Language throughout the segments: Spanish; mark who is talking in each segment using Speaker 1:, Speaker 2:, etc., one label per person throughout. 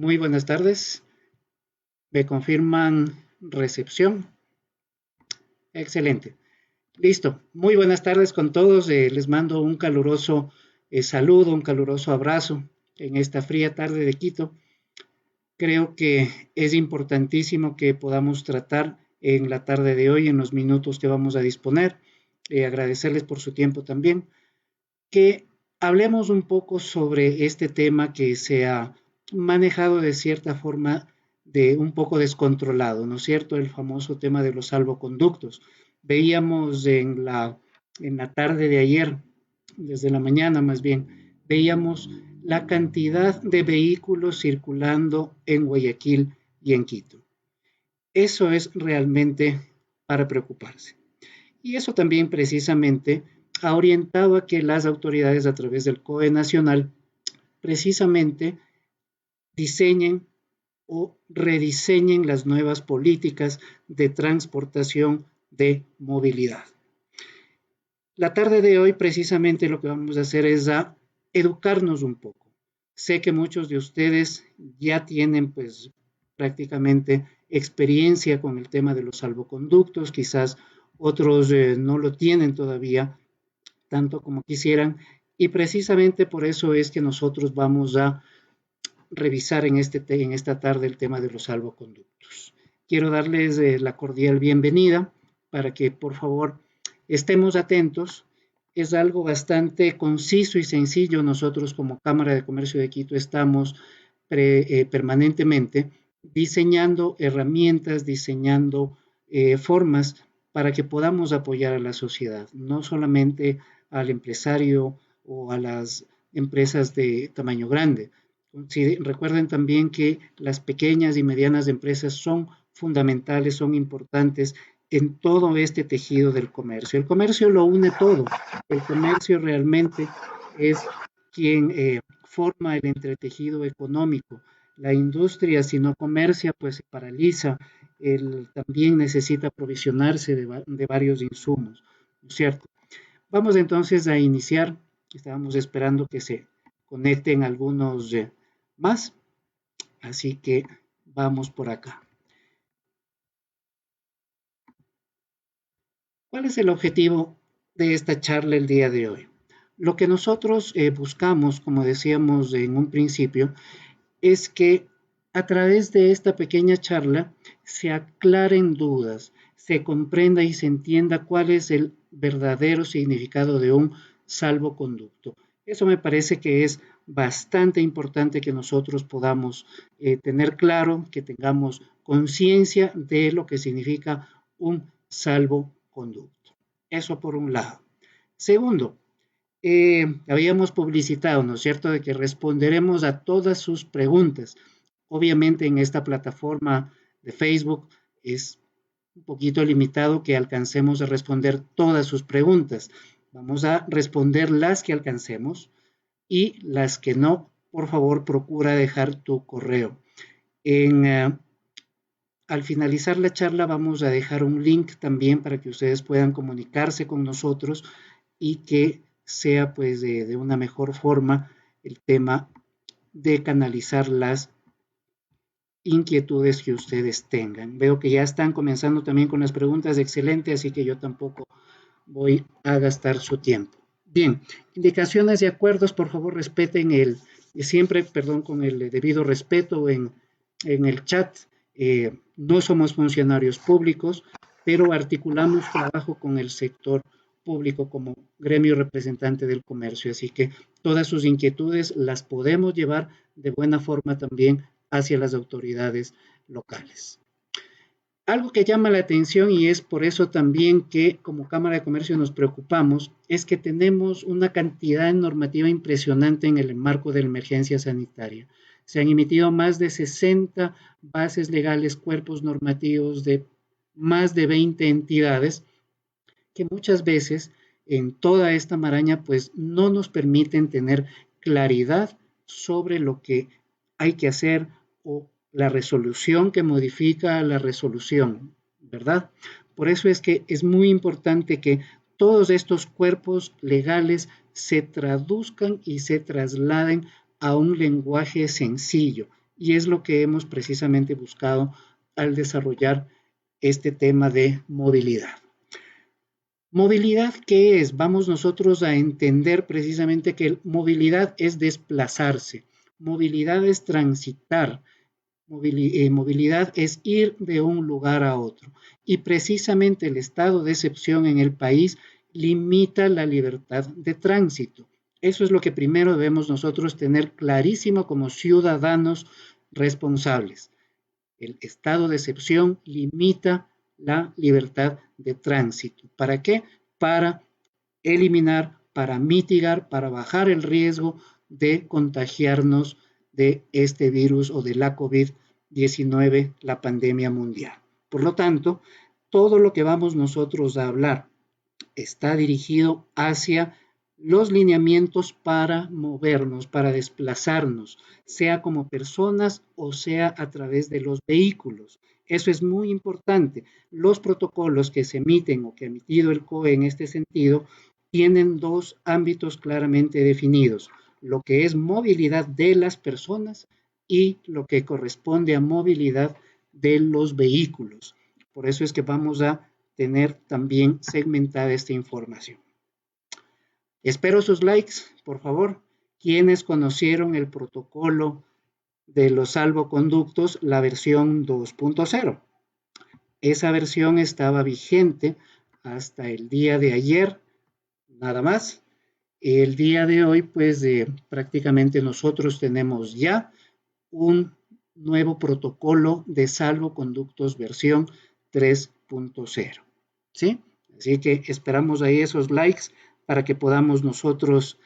Speaker 1: Muy buenas tardes. ¿Me confirman recepción? Excelente. Listo. Muy buenas tardes con todos. Les mando un caluroso saludo, un caluroso abrazo en esta fría tarde de Quito. Creo que es importantísimo que podamos tratar en la tarde de hoy, en los minutos que vamos a disponer, agradecerles por su tiempo también, que hablemos un poco sobre este tema que se ha manejado de cierta forma de un poco descontrolado, ¿no es cierto? El famoso tema de los salvoconductos. Veíamos en la tarde de ayer, desde la mañana más bien, veíamos la cantidad de vehículos circulando en Guayaquil y en Quito. Eso es realmente para preocuparse. Y eso también precisamente ha orientado a que las autoridades a través del COE nacional precisamente diseñen o rediseñen las nuevas políticas de transportación de movilidad. La tarde de hoy precisamente lo que vamos a hacer es a educarnos un poco. Sé que muchos de ustedes ya tienen pues prácticamente experiencia con el tema de los salvoconductos, quizás otros no lo tienen todavía tanto como quisieran, y precisamente por eso es que nosotros vamos a revisar en esta tarde el tema de los salvoconductos. Quiero darles la cordial bienvenida para que por favor estemos atentos. Es algo bastante conciso y sencillo. Nosotros como Cámara de Comercio de Quito estamos permanentemente diseñando herramientas, diseñando formas para que podamos apoyar a la sociedad, no solamente al empresario o a las empresas de tamaño grande. Sí, recuerden también que las pequeñas y medianas empresas son fundamentales, son importantes en todo este tejido del comercio. El comercio lo une todo. El comercio realmente es quien forma el entretejido económico. La industria, si no comercia, pues se paraliza. También necesita aprovisionarse de varios insumos, ¿no es cierto? Vamos entonces a iniciar. Estábamos esperando que se conecten algunos más, así que vamos por acá. ¿Cuál es el objetivo de esta charla el día de hoy? Lo que nosotros buscamos, como decíamos en un principio, es que a través de esta pequeña charla se aclaren dudas, se comprenda y se entienda cuál es el verdadero significado de un salvoconducto. Eso me parece que es bastante importante que nosotros podamos tener claro, que tengamos conciencia de lo que significa un salvoconducto. Eso por un lado. Segundo, habíamos publicitado, ¿no es cierto?, de que responderemos a todas sus preguntas. Obviamente en esta plataforma de Facebook es un poquito limitado que alcancemos a responder todas sus preguntas. Vamos a responder las que alcancemos y las que no, por favor, procura dejar tu correo. Al finalizar la charla vamos a dejar un link también para que ustedes puedan comunicarse con nosotros y que sea pues de una mejor forma el tema de canalizar las inquietudes que ustedes tengan. Veo que ya están comenzando también con las preguntas, excelente, así que yo tampoco voy a gastar su tiempo. Bien, indicaciones y acuerdos, por favor respeten siempre, perdón, con el debido respeto en el chat. No somos funcionarios públicos, pero articulamos trabajo con el sector público como gremio representante del comercio, así que todas sus inquietudes las podemos llevar de buena forma también hacia las autoridades locales. Algo que llama la atención y es por eso también que como Cámara de Comercio nos preocupamos es que tenemos una cantidad de normativa impresionante en el marco de la emergencia sanitaria. Se han emitido más de 60 bases legales, cuerpos normativos de más de 20 entidades que muchas veces en toda esta maraña pues no nos permiten tener claridad sobre lo que hay que hacer o la resolución que modifica la resolución, ¿verdad? Por eso es que es muy importante que todos estos cuerpos legales se traduzcan y se trasladen a un lenguaje sencillo y es lo que hemos precisamente buscado al desarrollar este tema de movilidad. ¿Movilidad qué es? Vamos nosotros a entender precisamente que movilidad es desplazarse, movilidad es transitar, movilidad es ir de un lugar a otro. Y precisamente el estado de excepción en el país limita la libertad de tránsito. Eso es lo que primero debemos nosotros tener clarísimo como ciudadanos responsables. El estado de excepción limita la libertad de tránsito. ¿Para qué? Para eliminar, para mitigar, para bajar el riesgo de contagiarnos de este virus o de la COVID-19, la pandemia mundial. Por lo tanto, todo lo que vamos nosotros a hablar está dirigido hacia los lineamientos para movernos, para desplazarnos, sea como personas o sea a través de los vehículos. Eso es muy importante. Los protocolos que se emiten o que ha emitido el COE en este sentido tienen dos ámbitos claramente definidos, lo que es movilidad de las personas y lo que corresponde a movilidad de los vehículos. Por eso es que vamos a tener también segmentada esta información. Espero sus likes, por favor. Quienes conocieron el protocolo de los salvoconductos, la versión 2.0. Esa versión estaba vigente hasta el día de ayer, nada más. El día de hoy, pues prácticamente nosotros tenemos ya un nuevo protocolo de salvoconductos versión 3.0. ¿Sí? Así que esperamos ahí esos likes para que podamos nosotros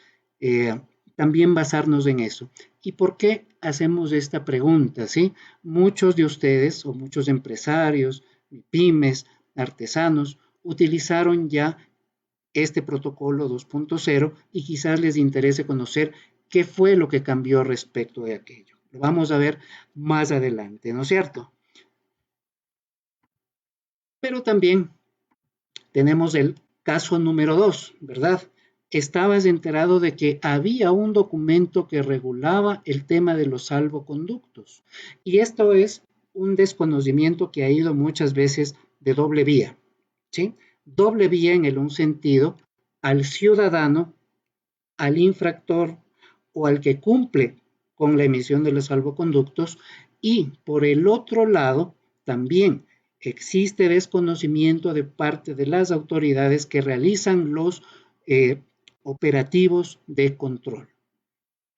Speaker 1: también basarnos en eso. ¿Y por qué hacemos esta pregunta? ¿Sí? Muchos de ustedes o muchos empresarios, pymes, artesanos, utilizaron ya este protocolo 2.0 y quizás les interese conocer qué fue lo que cambió respecto de aquello. Lo vamos a ver más adelante, ¿no es cierto? Pero también tenemos el caso número 2, ¿verdad? Estabas enterado de que había un documento que regulaba el tema de los salvoconductos. Y esto es un desconocimiento que ha ido muchas veces de doble vía, ¿sí? Doble vía en un sentido al ciudadano, al infractor o al que cumple con la emisión de los salvoconductos, y por el otro lado también existe desconocimiento de parte de las autoridades que realizan los operativos de control.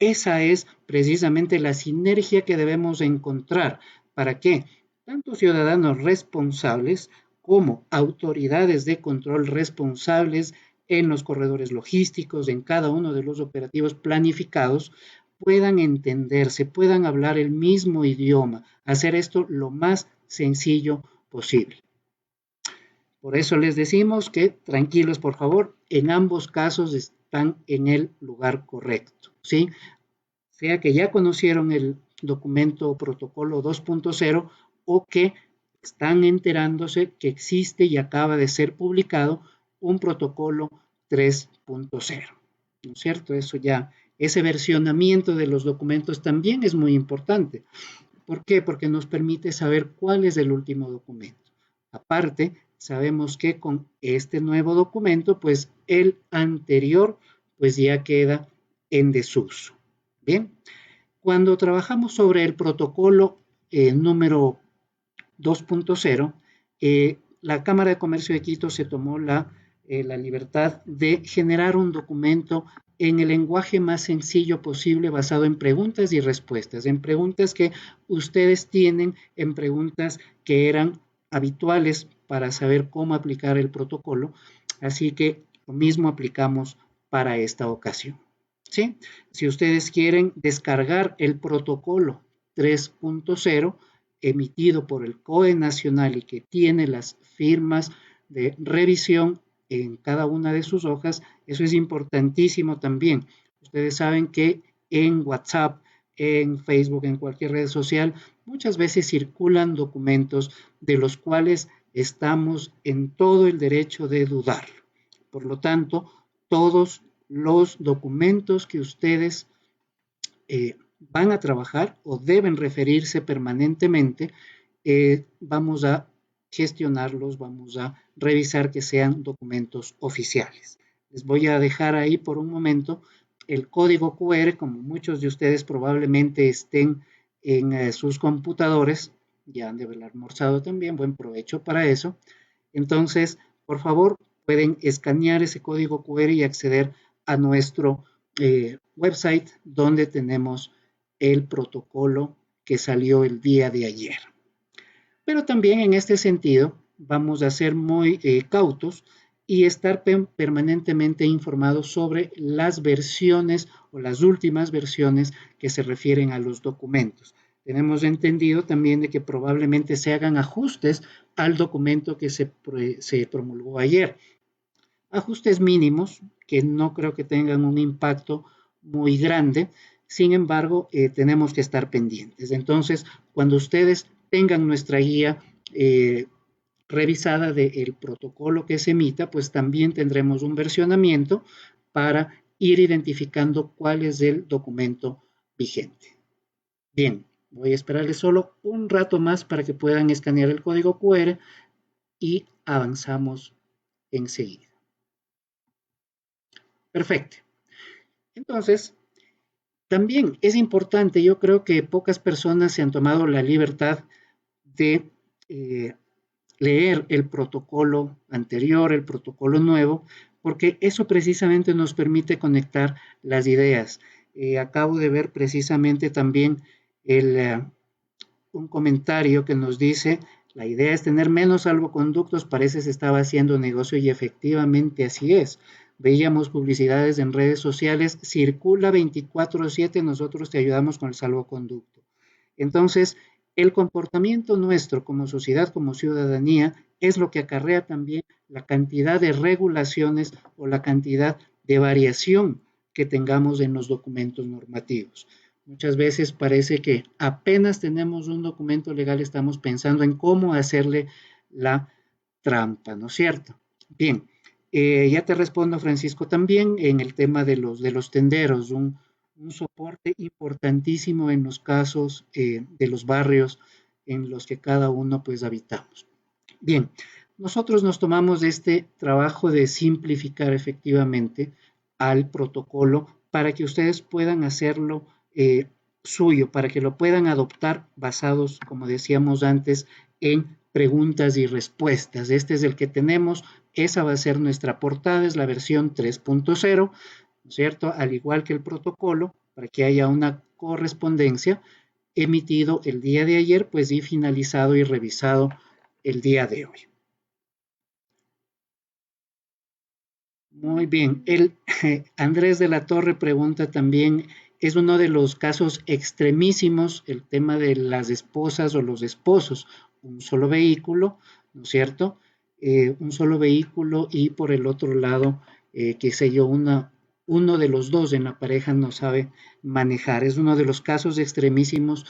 Speaker 1: Esa es precisamente la sinergia que debemos encontrar para que tanto ciudadanos responsables como autoridades de control responsables en los corredores logísticos, en cada uno de los operativos planificados, puedan entenderse, puedan hablar el mismo idioma, hacer esto lo más sencillo posible. Por eso les decimos que tranquilos, por favor, en ambos casos están en el lugar correcto, ¿sí? Sea que ya conocieron el documento o protocolo 2.0 o que están enterándose que existe y acaba de ser publicado un protocolo 3.0, ¿no es cierto? Eso ya, ese versionamiento de los documentos también es muy importante. ¿Por qué? Porque nos permite saber cuál es el último documento. Aparte, sabemos que con este nuevo documento, pues el anterior, pues ya queda en desuso. Bien, cuando trabajamos sobre el protocolo número 2.0, la Cámara de Comercio de Quito se tomó la libertad de generar un documento en el lenguaje más sencillo posible, basado en preguntas y respuestas, en preguntas que ustedes tienen, en preguntas que eran habituales para saber cómo aplicar el protocolo. Así que lo mismo aplicamos para esta ocasión. ¿Sí? Si ustedes quieren descargar el protocolo 3.0 emitido por el COE nacional y que tiene las firmas de revisión en cada una de sus hojas, eso es importantísimo también. Ustedes saben que en WhatsApp, en Facebook, en cualquier red social, muchas veces circulan documentos de los cuales estamos en todo el derecho de dudar. Por lo tanto, todos los documentos que ustedes van a trabajar o deben referirse permanentemente, vamos a gestionarlos, vamos a revisar que sean documentos oficiales. Les voy a dejar ahí por un momento el código QR, como muchos de ustedes probablemente estén en sus computadores, ya han de haber almorzado también, buen provecho para eso. Entonces, por favor, pueden escanear ese código QR y acceder a nuestro website donde tenemos el protocolo que salió el día de ayer. Pero también en este sentido vamos a ser muy cautos y estar permanentemente informados sobre las versiones o las últimas versiones que se refieren a los documentos. Tenemos entendido también de que probablemente se hagan ajustes al documento que se promulgó ayer. Ajustes mínimos que no creo que tengan un impacto muy grande, sin embargo, tenemos que estar pendientes. Entonces, cuando ustedes tengan nuestra guía revisada del protocolo que se emita, pues también tendremos un versionamiento para ir identificando cuál es el documento vigente. Bien, voy a esperarles solo un rato más para que puedan escanear el código QR y avanzamos enseguida. Perfecto. Entonces, también es importante, yo creo que pocas personas se han tomado la libertad de leer el protocolo anterior, el protocolo nuevo, porque eso precisamente nos permite conectar las ideas. Acabo de ver precisamente también un comentario que nos dice, la idea es tener menos salvoconductos, parece se estaba haciendo negocio y efectivamente así es. Veíamos publicidades en redes sociales, circula 24/7, nosotros te ayudamos con el salvoconducto. Entonces, el comportamiento nuestro como sociedad, como ciudadanía, es lo que acarrea también la cantidad de regulaciones o la cantidad de variación que tengamos en los documentos normativos. Muchas veces parece que apenas tenemos un documento legal, estamos pensando en cómo hacerle la trampa, ¿no es cierto? Bien, ya te respondo, Francisco, también en el tema de los tenderos, un soporte importantísimo en los casos de los barrios en los que cada uno pues habitamos. Bien, nosotros nos tomamos este trabajo de simplificar efectivamente al protocolo para que ustedes puedan hacerlo suyo, para que lo puedan adoptar basados, como decíamos antes, en preguntas y respuestas. Este es el que tenemos, esa va a ser nuestra portada, es la versión 3.0, ¿no es cierto? Al igual que el protocolo, para que haya una correspondencia, emitido el día de ayer, pues y finalizado y revisado el día de hoy. Muy bien. Andrés de la Torre pregunta también, es uno de los casos extremísimos el tema de las esposas o los esposos, un solo vehículo, ¿no es cierto? Un solo vehículo y por el otro lado, qué sé yo, uno de los dos en la pareja no sabe manejar. Es uno de los casos extremísimos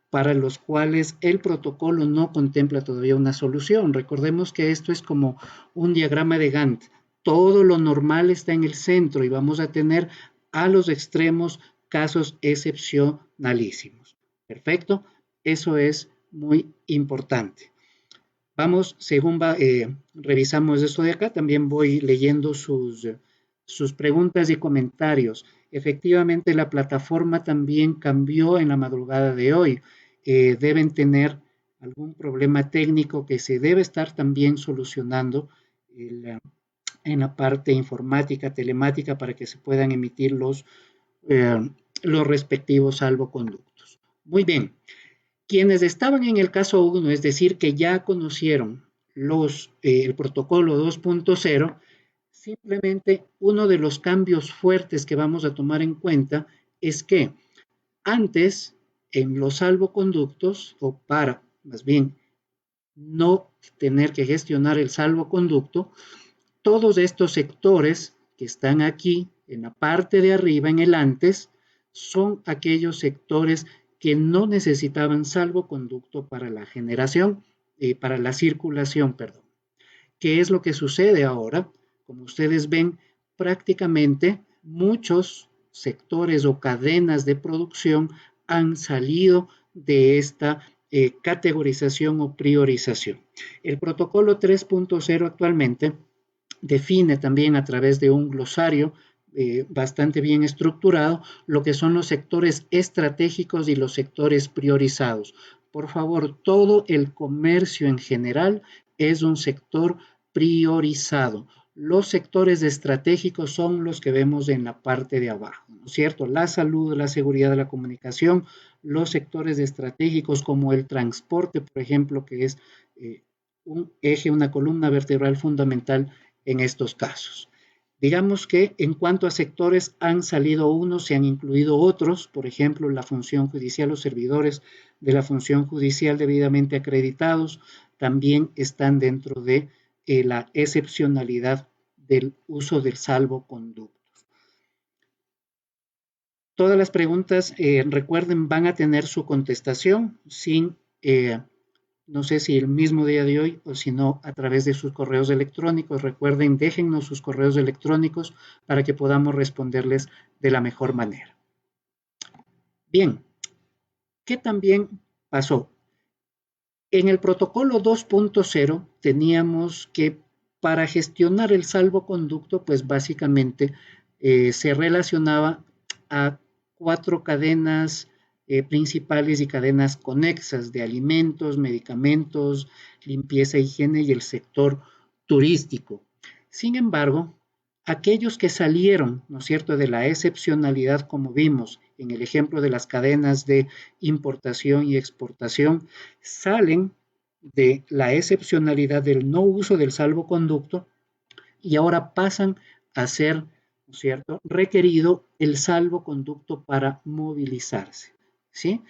Speaker 1: para los cuales el protocolo no contempla todavía una solución. Recordemos que esto es como un diagrama de Gantt. Todo lo normal está en el centro y vamos a tener a los extremos casos excepcionalísimos. Perfecto, eso es muy importante. Vamos, según revisamos esto de acá, también voy leyendo sus preguntas y comentarios. Efectivamente, la plataforma también cambió en la madrugada de hoy. Deben tener algún problema técnico que se debe estar también solucionando en la parte informática, telemática, para que se puedan emitir los respectivos salvoconductos. Muy bien. Quienes estaban en el caso 1, es decir, que ya conocieron el protocolo 2.0, simplemente uno de los cambios fuertes que vamos a tomar en cuenta es que antes en los salvoconductos, o para más bien no tener que gestionar el salvoconducto, todos estos sectores que están aquí en la parte de arriba, en el antes, son aquellos sectores que no necesitaban salvoconducto para la generación, para la circulación, perdón. ¿Qué es lo que sucede ahora? Como ustedes ven, prácticamente muchos sectores o cadenas de producción han salido de esta categorización o priorización. El protocolo 3.0 actualmente define también a través de un glosario bastante bien estructurado lo que son los sectores estratégicos y los sectores priorizados. Por favor, todo el comercio en general es un sector priorizado. Los sectores estratégicos son los que vemos en la parte de abajo, ¿no es cierto? La salud, la seguridad de la comunicación, los sectores estratégicos como el transporte, por ejemplo, que es un eje, una columna vertebral fundamental en estos casos. Digamos que en cuanto a sectores han salido unos, se han incluido otros, por ejemplo, la función judicial, los servidores de la función judicial debidamente acreditados también están dentro de la excepcionalidad del uso del salvoconducto. Todas las preguntas, recuerden, van a tener su contestación sin no sé si el mismo día de hoy o si no a través de sus correos electrónicos. Recuerden, déjennos sus correos electrónicos para que podamos responderles de la mejor manera. Bien, ¿qué también pasó? En el protocolo 2.0 teníamos que para gestionar el salvoconducto, pues básicamente se relacionaba a 4 cadenas principales y cadenas conexas de alimentos, medicamentos, limpieza, higiene y el sector turístico. Sin embargo, aquellos que salieron, ¿no es cierto?, de la excepcionalidad, como vimos en el ejemplo de las cadenas de importación y exportación, salen de la excepcionalidad del no uso del salvoconducto y ahora pasan a ser, ¿no es cierto?, requerido el salvoconducto para movilizarse, ¿sí?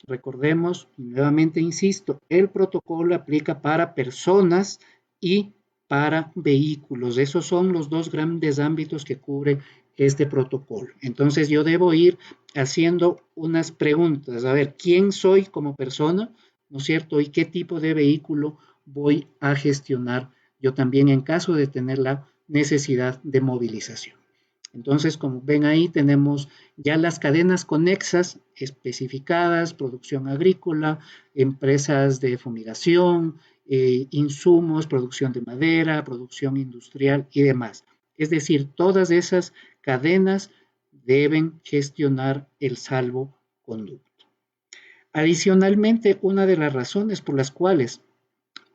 Speaker 1: Recordemos, nuevamente insisto, el protocolo aplica para personas y para vehículos. Esos son los dos grandes ámbitos que cubre este protocolo. Entonces yo debo ir haciendo unas preguntas. A ver, ¿quién soy como persona? ¿No es cierto? ¿Y qué tipo de vehículo voy a gestionar yo también en caso de tener la necesidad de movilización? Entonces, como ven ahí, tenemos ya las cadenas conexas especificadas, producción agrícola, empresas de fumigación, insumos, producción de madera, producción industrial y demás. Es decir, todas esas cadenas deben gestionar el salvoconducto. Adicionalmente, una de las razones por las cuales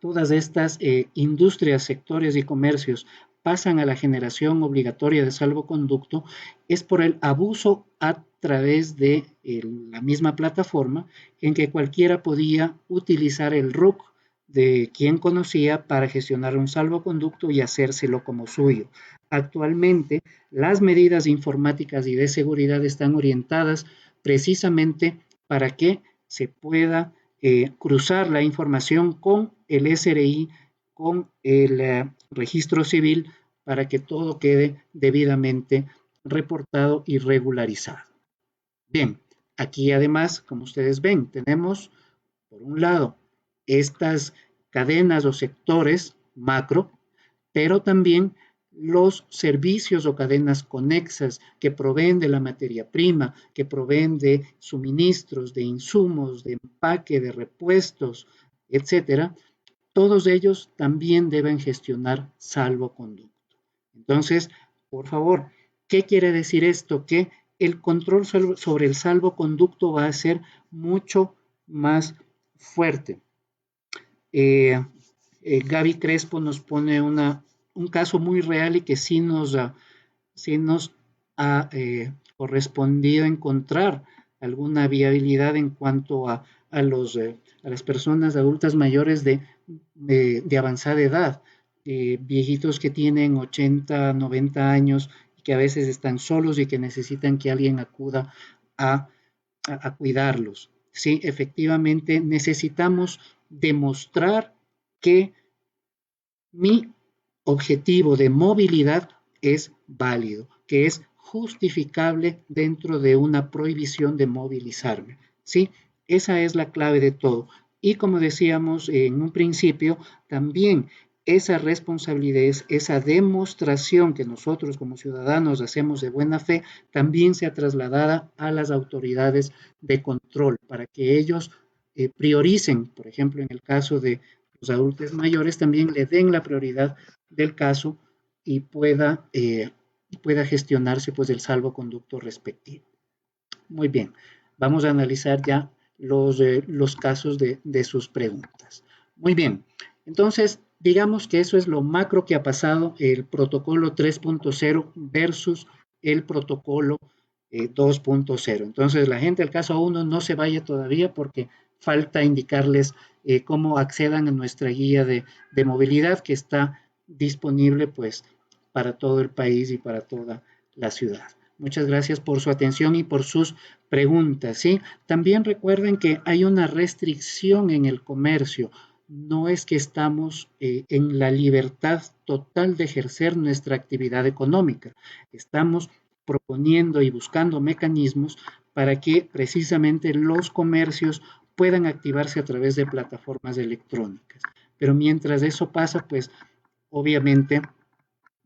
Speaker 1: todas estas industrias, sectores y comercios pasan a la generación obligatoria de salvoconducto es por el abuso a través de la misma plataforma en que cualquiera podía utilizar el RUC de quien conocía para gestionar un salvoconducto y hacérselo como suyo. Actualmente, las medidas informáticas y de seguridad están orientadas precisamente para que se pueda cruzar la información con el SRI, con el registro civil, para que todo quede debidamente reportado y regularizado. Bien, aquí además, como ustedes ven, tenemos, por un lado, estas cadenas o sectores macro, pero también los servicios o cadenas conexas que proveen de la materia prima, que proveen de suministros, de insumos, de empaque, de repuestos, etcétera, todos ellos también deben gestionar salvoconducto. Entonces, por favor, ¿qué quiere decir esto? Que el control sobre el salvoconducto va a ser mucho más fuerte. Gaby Crespo nos pone un caso muy real y que sí nos ha correspondido encontrar alguna viabilidad en cuanto a las personas adultas mayores de avanzada edad, viejitos que tienen 80, 90 años y que a veces están solos y que necesitan que alguien acuda a cuidarlos. Sí, efectivamente necesitamos demostrar que mi objetivo de movilidad es válido, que es justificable dentro de una prohibición de movilizarme. ¿Sí? Esa es la clave de todo. Y como decíamos en un principio, también esa responsabilidad, esa demostración que nosotros como ciudadanos hacemos de buena fe, también sea trasladada a las autoridades de control para que ellos prioricen, por ejemplo, en el caso de los adultos mayores, también le den la prioridad del caso y pueda gestionarse pues el salvoconducto respectivo. Muy bien, vamos a analizar ya los casos de sus preguntas. Muy bien, entonces digamos que eso es lo macro que ha pasado el protocolo 3.0 versus el protocolo 2.0. Entonces la gente del caso 1 no se vaya todavía porque falta indicarles cómo accedan a nuestra guía de movilidad que está disponible pues para todo el país y para toda la ciudad. Muchas gracias por su atención y por sus preguntas, ¿sí? También recuerden que hay una restricción en el comercio. No es que estamos en la libertad total de ejercer nuestra actividad económica. Estamos proponiendo y buscando mecanismos para que precisamente los comercios puedan activarse a través de plataformas electrónicas. Pero mientras eso pasa, pues obviamente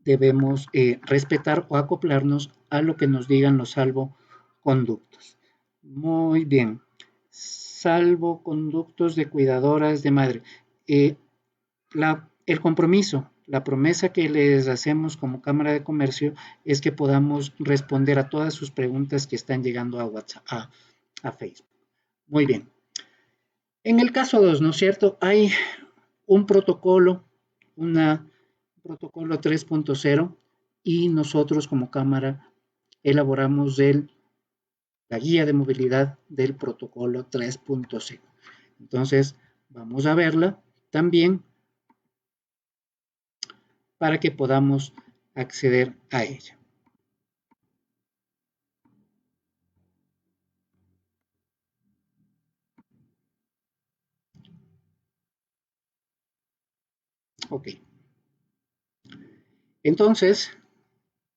Speaker 1: debemos respetar o acoplarnos a lo que nos digan los salvoconductos. Muy bien. Salvoconductos de cuidadoras de madre. El compromiso, la promesa que les hacemos como Cámara de Comercio es que podamos responder a todas sus preguntas que están llegando a WhatsApp, a Facebook. Muy bien. En el caso 2, ¿no es cierto? Hay un protocolo, un protocolo 3.0 y nosotros como Cámara elaboramos la guía de movilidad del protocolo 3.0. Entonces, vamos a verla también para que podamos acceder a ella. Ok. Entonces,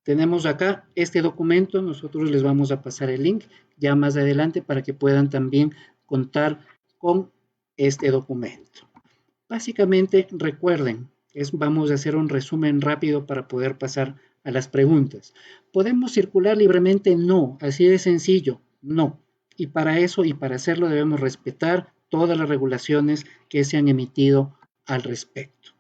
Speaker 1: tenemos acá este documento, nosotros les vamos a pasar el link ya más adelante para que puedan también contar con este documento. Básicamente, recuerden, vamos a hacer un resumen rápido para poder pasar a las preguntas. ¿Podemos circular libremente? No, así de sencillo, no. Y para eso y para hacerlo debemos respetar todas las regulaciones que se han emitido al respecto.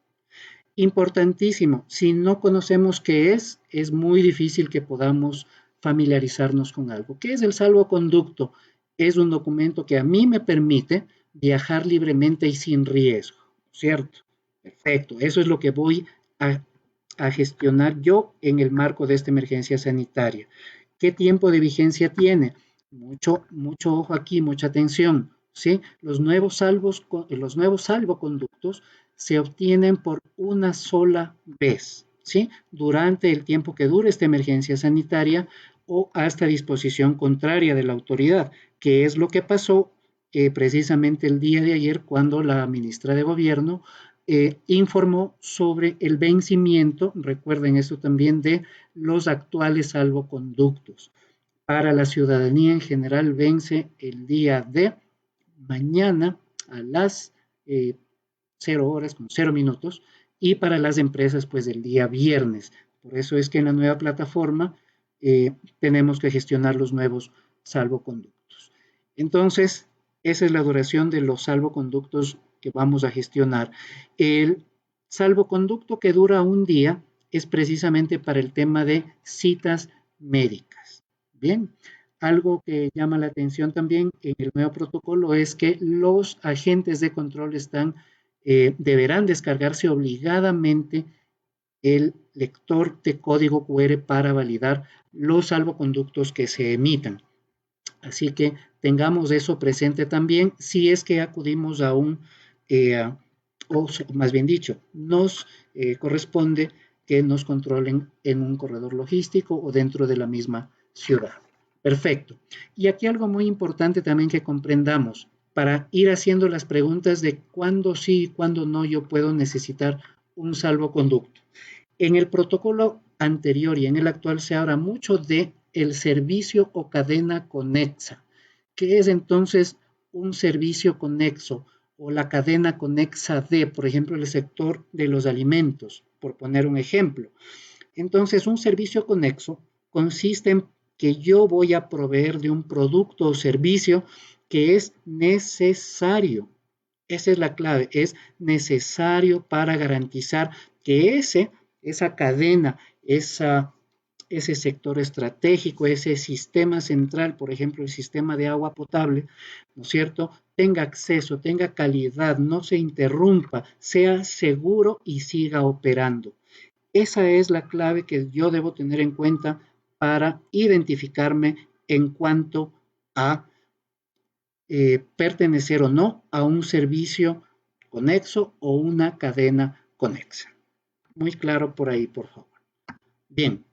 Speaker 1: Importantísimo, si no conocemos qué es muy difícil que podamos familiarizarnos con algo. ¿Qué es el salvoconducto? Es un documento que a mí me permite viajar libremente y sin riesgo, ¿cierto? Perfecto, eso es lo que voy a gestionar yo en el marco de esta emergencia sanitaria. ¿Qué tiempo de vigencia tiene? Mucho ojo aquí, mucha atención, ¿sí? Los nuevos salvoconductos se obtienen por una sola vez, ¿sí? Durante el tiempo que dure esta emergencia sanitaria o hasta disposición contraria de la autoridad, que es lo que pasó precisamente el día de ayer cuando la ministra de Gobierno informó sobre el vencimiento, recuerden esto también, de los actuales salvoconductos. Para la ciudadanía en general vence el día de mañana a las 0 horas con 0 minutos y para las empresas pues el día viernes. Por eso es que en la nueva plataforma tenemos que gestionar los nuevos salvoconductos. Entonces, esa es la duración de los salvoconductos que vamos a gestionar. El salvoconducto que dura un día es precisamente para el tema de citas médicas. Bien, algo que llama la atención también en el nuevo protocolo es que los agentes de control deberán descargarse obligadamente el lector de código QR para validar los salvoconductos que se emitan. Así que tengamos eso presente también si es que acudimos a o más bien dicho, nos corresponde que nos controlen en un corredor logístico o dentro de la misma ciudad. Perfecto. Y aquí algo muy importante también que comprendamos para ir haciendo las preguntas de cuándo sí y cuándo no yo puedo necesitar un salvoconducto. En el protocolo anterior y en el actual se habla mucho de el servicio o cadena conexa. ¿Qué es entonces un servicio conexo o la cadena conexa de, por ejemplo, el sector de los alimentos, por poner un ejemplo. Entonces, un servicio conexo consiste en que yo voy a proveer de un producto o servicio que es necesario. Esa es la clave, es necesario para garantizar que esa cadena, ese sector estratégico, ese sistema central, por ejemplo, el sistema de agua potable, ¿no es cierto?, tenga acceso, tenga calidad, no se interrumpa, sea seguro y siga operando. Esa es la clave que yo debo tener en cuenta para identificarme en cuanto a pertenecer o no a un servicio conexo o una cadena conexa. Muy claro por ahí, por favor. Bien,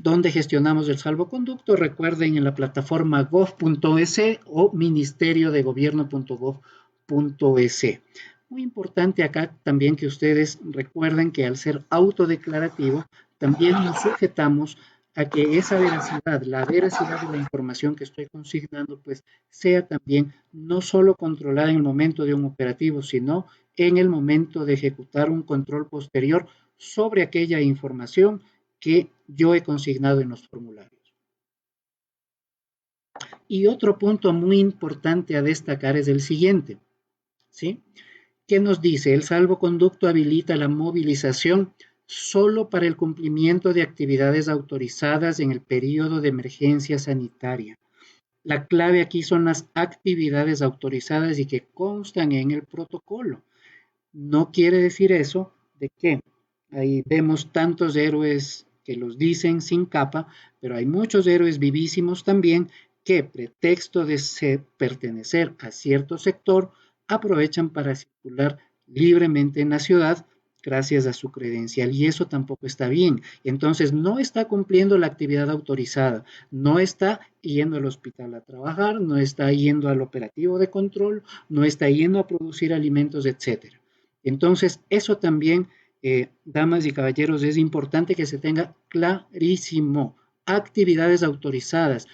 Speaker 1: ¿dónde gestionamos el salvoconducto? Recuerden en la plataforma gov.es o ministeriodegobierno.gov.es. Muy importante acá también que ustedes recuerden que al ser autodeclarativo, también nos sujetamos a que esa veracidad, la veracidad de la información que estoy consignando, pues sea también no solo controlada en el momento de un operativo, sino en el momento de ejecutar un control posterior sobre aquella información que yo he consignado en los formularios. Y otro punto muy importante a destacar es el siguiente, ¿sí? ¿Qué nos dice? El salvoconducto habilita la movilización solo para el cumplimiento de actividades autorizadas en el periodo de emergencia sanitaria. La clave aquí son las actividades autorizadas y que constan en el protocolo. No quiere decir eso de que ahí vemos tantos héroes que los dicen sin capa, pero hay muchos héroes vivísimos también que, pretexto de pertenecer a cierto sector, aprovechan para circular libremente en la ciudad gracias a su credencial y eso tampoco está bien. Entonces no está cumpliendo la actividad autorizada, no está yendo al hospital a trabajar, no está yendo al operativo de control, no está yendo a producir alimentos, etcétera. Entonces, eso también, damas y caballeros, es importante que se tenga clarísimo. Actividades autorizadas.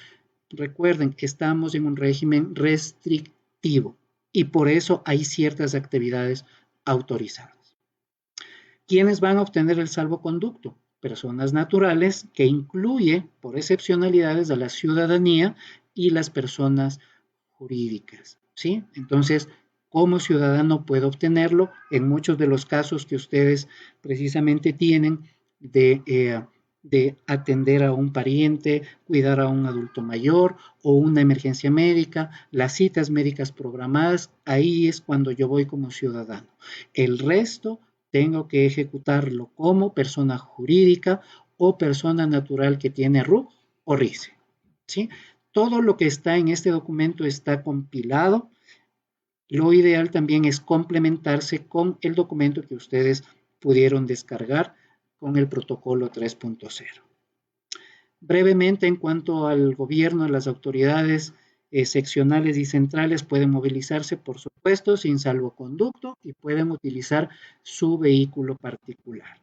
Speaker 1: Recuerden que estamos en un régimen restrictivo y por eso hay ciertas actividades autorizadas. ¿Quiénes van a obtener el salvoconducto? Personas naturales que incluye, por excepcionalidades, a la ciudadanía y las personas jurídicas. ¿Sí? Entonces, como ciudadano puedo obtenerlo en muchos de los casos que ustedes precisamente tienen de atender a un pariente, cuidar a un adulto mayor o una emergencia médica, las citas médicas programadas, ahí es cuando yo voy como ciudadano. El resto tengo que ejecutarlo como persona jurídica o persona natural que tiene RUC o RICE. ¿Sí? Todo lo que está en este documento está compilado. Lo ideal también es complementarse con el documento que ustedes pudieron descargar con el protocolo 3.0. Brevemente, en cuanto al gobierno, las autoridades seccionales y centrales pueden movilizarse, por supuesto, sin salvoconducto y pueden utilizar su vehículo particular.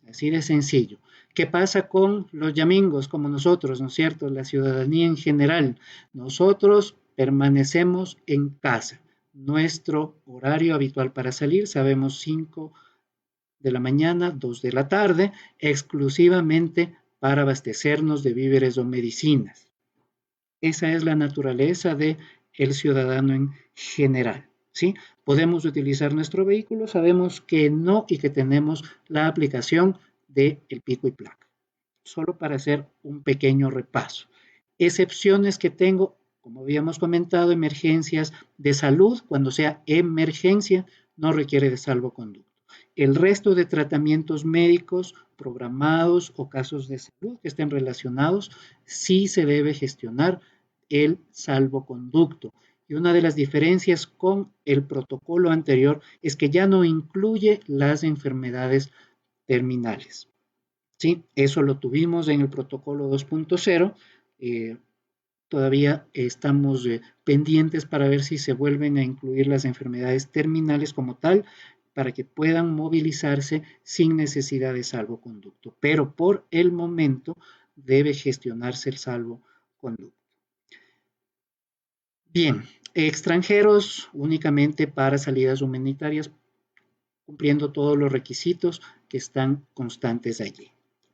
Speaker 1: Así de sencillo. ¿Qué pasa con los yamingos como nosotros, no es cierto? La ciudadanía en general. Nosotros permanecemos en casa. Nuestro horario habitual para salir, sabemos 5 de la mañana, 2 de la tarde, exclusivamente para abastecernos de víveres o medicinas. Esa es la naturaleza del ciudadano en general. ¿Sí? Podemos utilizar nuestro vehículo, sabemos que no y que tenemos la aplicación del pico y placa. Solo para hacer un pequeño repaso. Excepciones que tengo, como habíamos comentado, emergencias de salud, cuando sea emergencia, no requiere de salvoconducto. El resto de tratamientos médicos programados o casos de salud que estén relacionados, sí se debe gestionar el salvoconducto. Y una de las diferencias con el protocolo anterior es que ya no incluye las enfermedades terminales. ¿Sí? Eso lo tuvimos en el protocolo 2.0. Todavía estamos pendientes para ver si se vuelven a incluir las enfermedades terminales como tal, para que puedan movilizarse sin necesidad de salvoconducto. Pero por el momento debe gestionarse el salvoconducto. Bien, Extranjeros únicamente para salidas humanitarias, cumpliendo todos los requisitos que están constantes allí.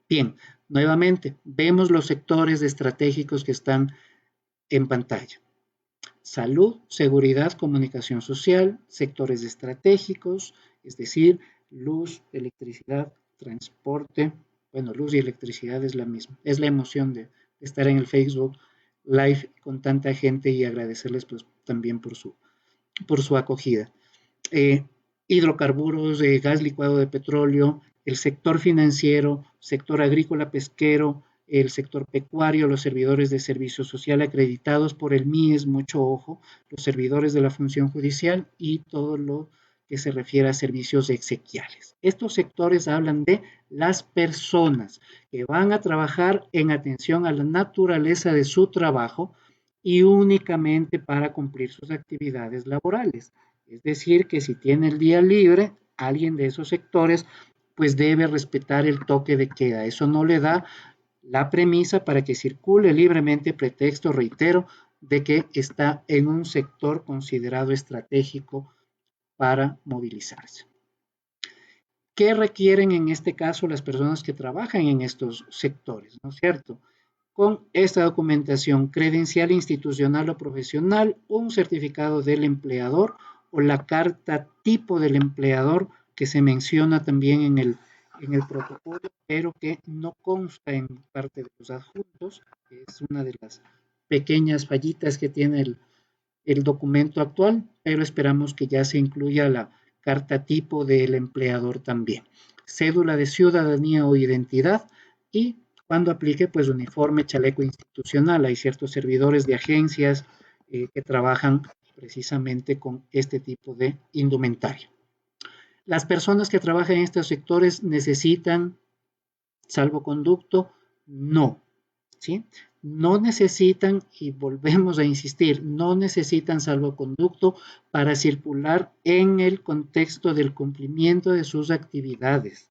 Speaker 1: Bien, nuevamente, vemos los sectores estratégicos que están en pantalla. Salud, seguridad, comunicación social, sectores estratégicos, es decir, luz, electricidad, transporte. Bueno, luz y electricidad es la misma, es la emoción de estar en el Facebook Live con tanta gente y agradecerles pues, también por su acogida. Eh, Hidrocarburos, gas licuado de petróleo, el sector financiero, sector agrícola pesquero, el sector pecuario, los servidores de servicio social acreditados por el MIES, mucho ojo, los servidores de la función judicial y todo lo que se refiere a servicios exequiales. Estos sectores hablan de las personas que van a trabajar en atención a la naturaleza de su trabajo y únicamente para cumplir sus actividades laborales. Es decir, que si tiene el día libre, alguien de esos sectores, pues debe respetar el toque de queda. Eso no le da la premisa para que circule libremente, pretexto, reitero, de que está en un sector considerado estratégico para movilizarse. ¿Qué requieren en este caso las personas que trabajan en estos sectores? ¿No es cierto? Con esta documentación credencial institucional o profesional, un certificado del empleador o la carta tipo del empleador que se menciona también en el protocolo, pero que no consta en parte de los adjuntos, que es una de las pequeñas fallitas que tiene el documento actual, pero esperamos que ya se incluya la carta tipo del empleador también. Cédula de ciudadanía o identidad y cuando aplique, pues uniforme, chaleco institucional. Hay ciertos servidores de agencias que trabajan precisamente con este tipo de indumentaria. Las personas que trabajan en estos sectores necesitan salvoconducto, no, ¿sí? No necesitan, y volvemos a insistir, no necesitan salvoconducto para circular en el contexto del cumplimiento de sus actividades.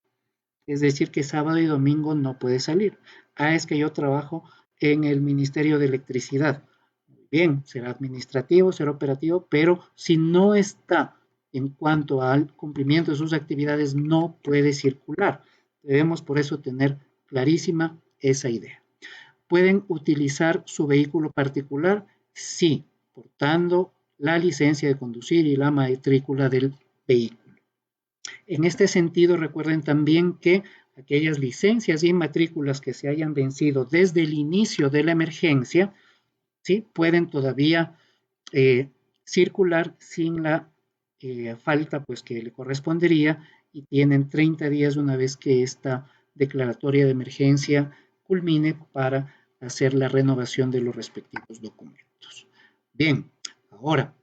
Speaker 1: Es decir, que sábado y domingo no puede salir. Ah, es que yo trabajo en el Ministerio de Electricidad. Muy bien, será administrativo, será operativo, pero si no está en cuanto al cumplimiento de sus actividades, no puede circular. Debemos por eso tener clarísima esa idea. ¿Pueden utilizar su vehículo particular? Sí, portando la licencia de conducir y la matrícula del vehículo. En este sentido, recuerden también que aquellas licencias y matrículas que se hayan vencido desde el inicio de la emergencia, ¿sí? Pueden todavía circular sin la falta pues, que le correspondería y tienen 30 días una vez que esta declaratoria de emergencia culmine para hacer la renovación de los respectivos documentos. Bien, ahora,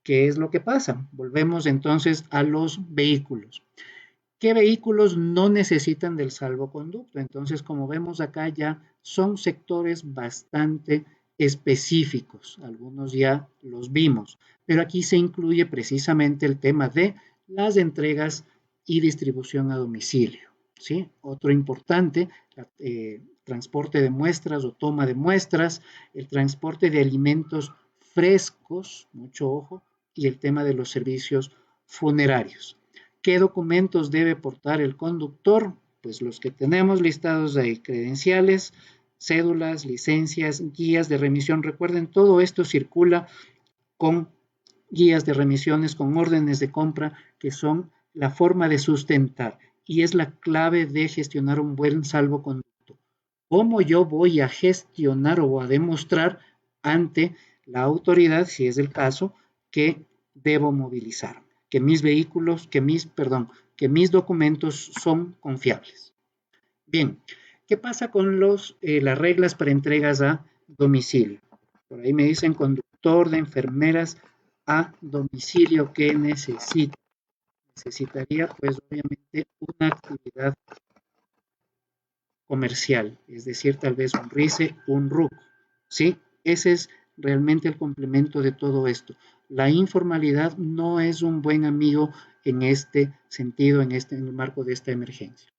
Speaker 1: ¿qué es lo que pasa? Volvemos entonces a los vehículos. ¿Qué vehículos no necesitan del salvoconducto? Entonces, como vemos acá, ya son sectores bastante específicos. Algunos ya los vimos, pero aquí se incluye precisamente el tema de las entregas y distribución a domicilio. ¿Sí? Otro importante, transporte de muestras o toma de muestras, el transporte de alimentos frescos, mucho ojo, y el tema de los servicios funerarios. ¿Qué documentos debe portar el conductor? Pues los que tenemos listados ahí, credenciales, cédulas, licencias, guías de remisión. Recuerden, todo esto circula con guías de remisiones, con órdenes de compra, que son la forma de sustentar y es la clave de gestionar un buen salvoconducto. ¿Cómo yo voy a gestionar o a demostrar ante la autoridad, si es el caso, que debo movilizar? Que mis vehículos, que mis documentos son confiables. Bien, ¿qué pasa con las reglas para entregas a domicilio? Por ahí me dicen conductor de enfermeras a domicilio que necesitaría pues obviamente una actividad comercial, es decir, tal vez un RICE, un RUC, ¿sí? Ese es realmente el complemento de todo esto. La informalidad no es un buen amigo en este sentido, en el marco de esta emergencia.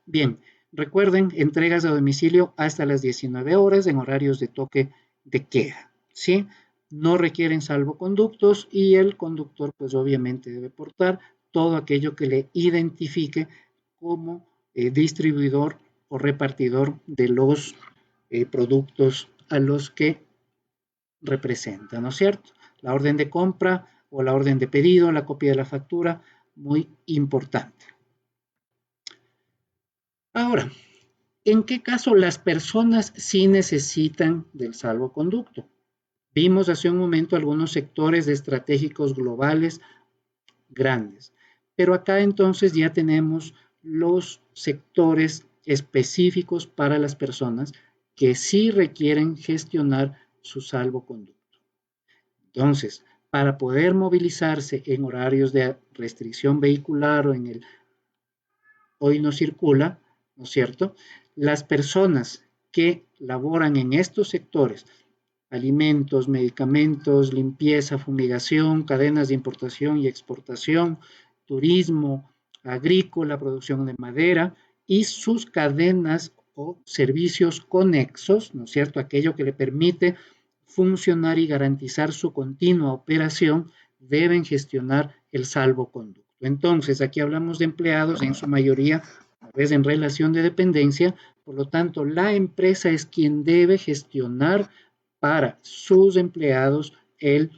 Speaker 1: Bien, recuerden, entregas a domicilio hasta las 19 horas en horarios de toque de queda, ¿sí? no requieren salvoconductos y el conductor pues obviamente debe portar todo aquello que le identifique como distribuidor o repartidor de los productos a los que representa, ¿no es cierto? La orden de compra o la orden de pedido, la copia de la factura, muy importante. Ahora, ¿en qué caso las personas sí necesitan del salvoconducto? Vimos hace un momento algunos sectores estratégicos globales grandes, pero acá entonces ya tenemos los sectores específicos para las personas que sí requieren gestionar su salvoconducto. Entonces, para poder movilizarse en horarios de restricción vehicular o en el hoy no circula, ¿no es cierto? Las personas que laboran en estos sectores, alimentos, medicamentos, limpieza, fumigación, cadenas de importación y exportación, turismo, agrícola, producción de madera y sus cadenas o servicios conexos, ¿no es cierto? Aquello que le permite funcionar y garantizar su continua operación, deben gestionar el salvoconducto. Entonces, aquí hablamos de empleados, en su mayoría, a veces en relación de dependencia, por lo tanto, la empresa es quien debe gestionar para sus empleados el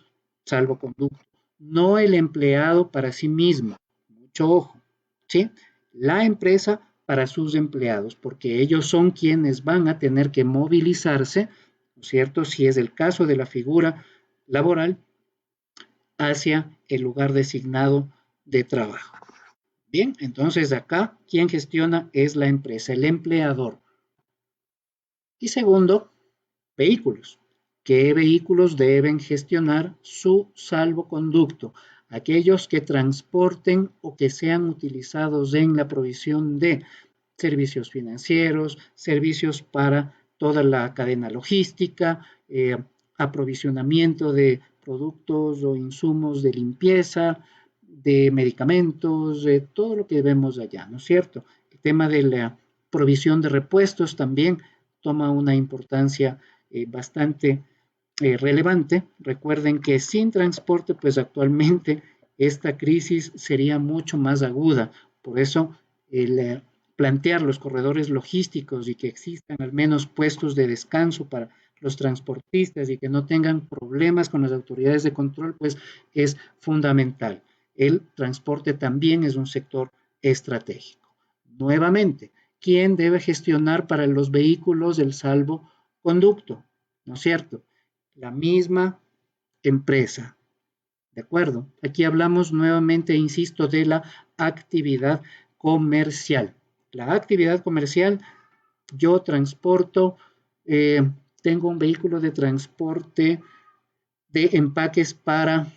Speaker 1: salvoconducto, no el empleado para sí mismo. Mucho ojo, ¿sí? La empresa para sus empleados, porque ellos son quienes van a tener que movilizarse, ¿no es cierto? Si es el caso de la figura laboral, hacia el lugar designado de trabajo. Bien, entonces acá quien gestiona es la empresa, el empleador. Y segundo, vehículos. ¿Qué vehículos deben gestionar su salvoconducto? Aquellos que transporten o que sean utilizados en la provisión de servicios financieros, servicios para toda la cadena logística, aprovisionamiento de productos o insumos de limpieza, de medicamentos, de todo lo que vemos allá, ¿no es cierto? El tema de la provisión de repuestos también toma una importancia bastante relevante. Recuerden que sin transporte, pues actualmente esta crisis sería mucho más aguda. Por eso, el plantear los corredores logísticos y que existan al menos puestos de descanso para los transportistas y que no tengan problemas con las autoridades de control, pues es fundamental. El transporte también es un sector estratégico. Nuevamente, ¿quién debe gestionar para los vehículos el salvoconducto? ¿No es cierto? La misma empresa. ¿De acuerdo? Aquí hablamos nuevamente, insisto, de la actividad comercial. La actividad comercial, yo transporto, tengo un vehículo de transporte de empaques para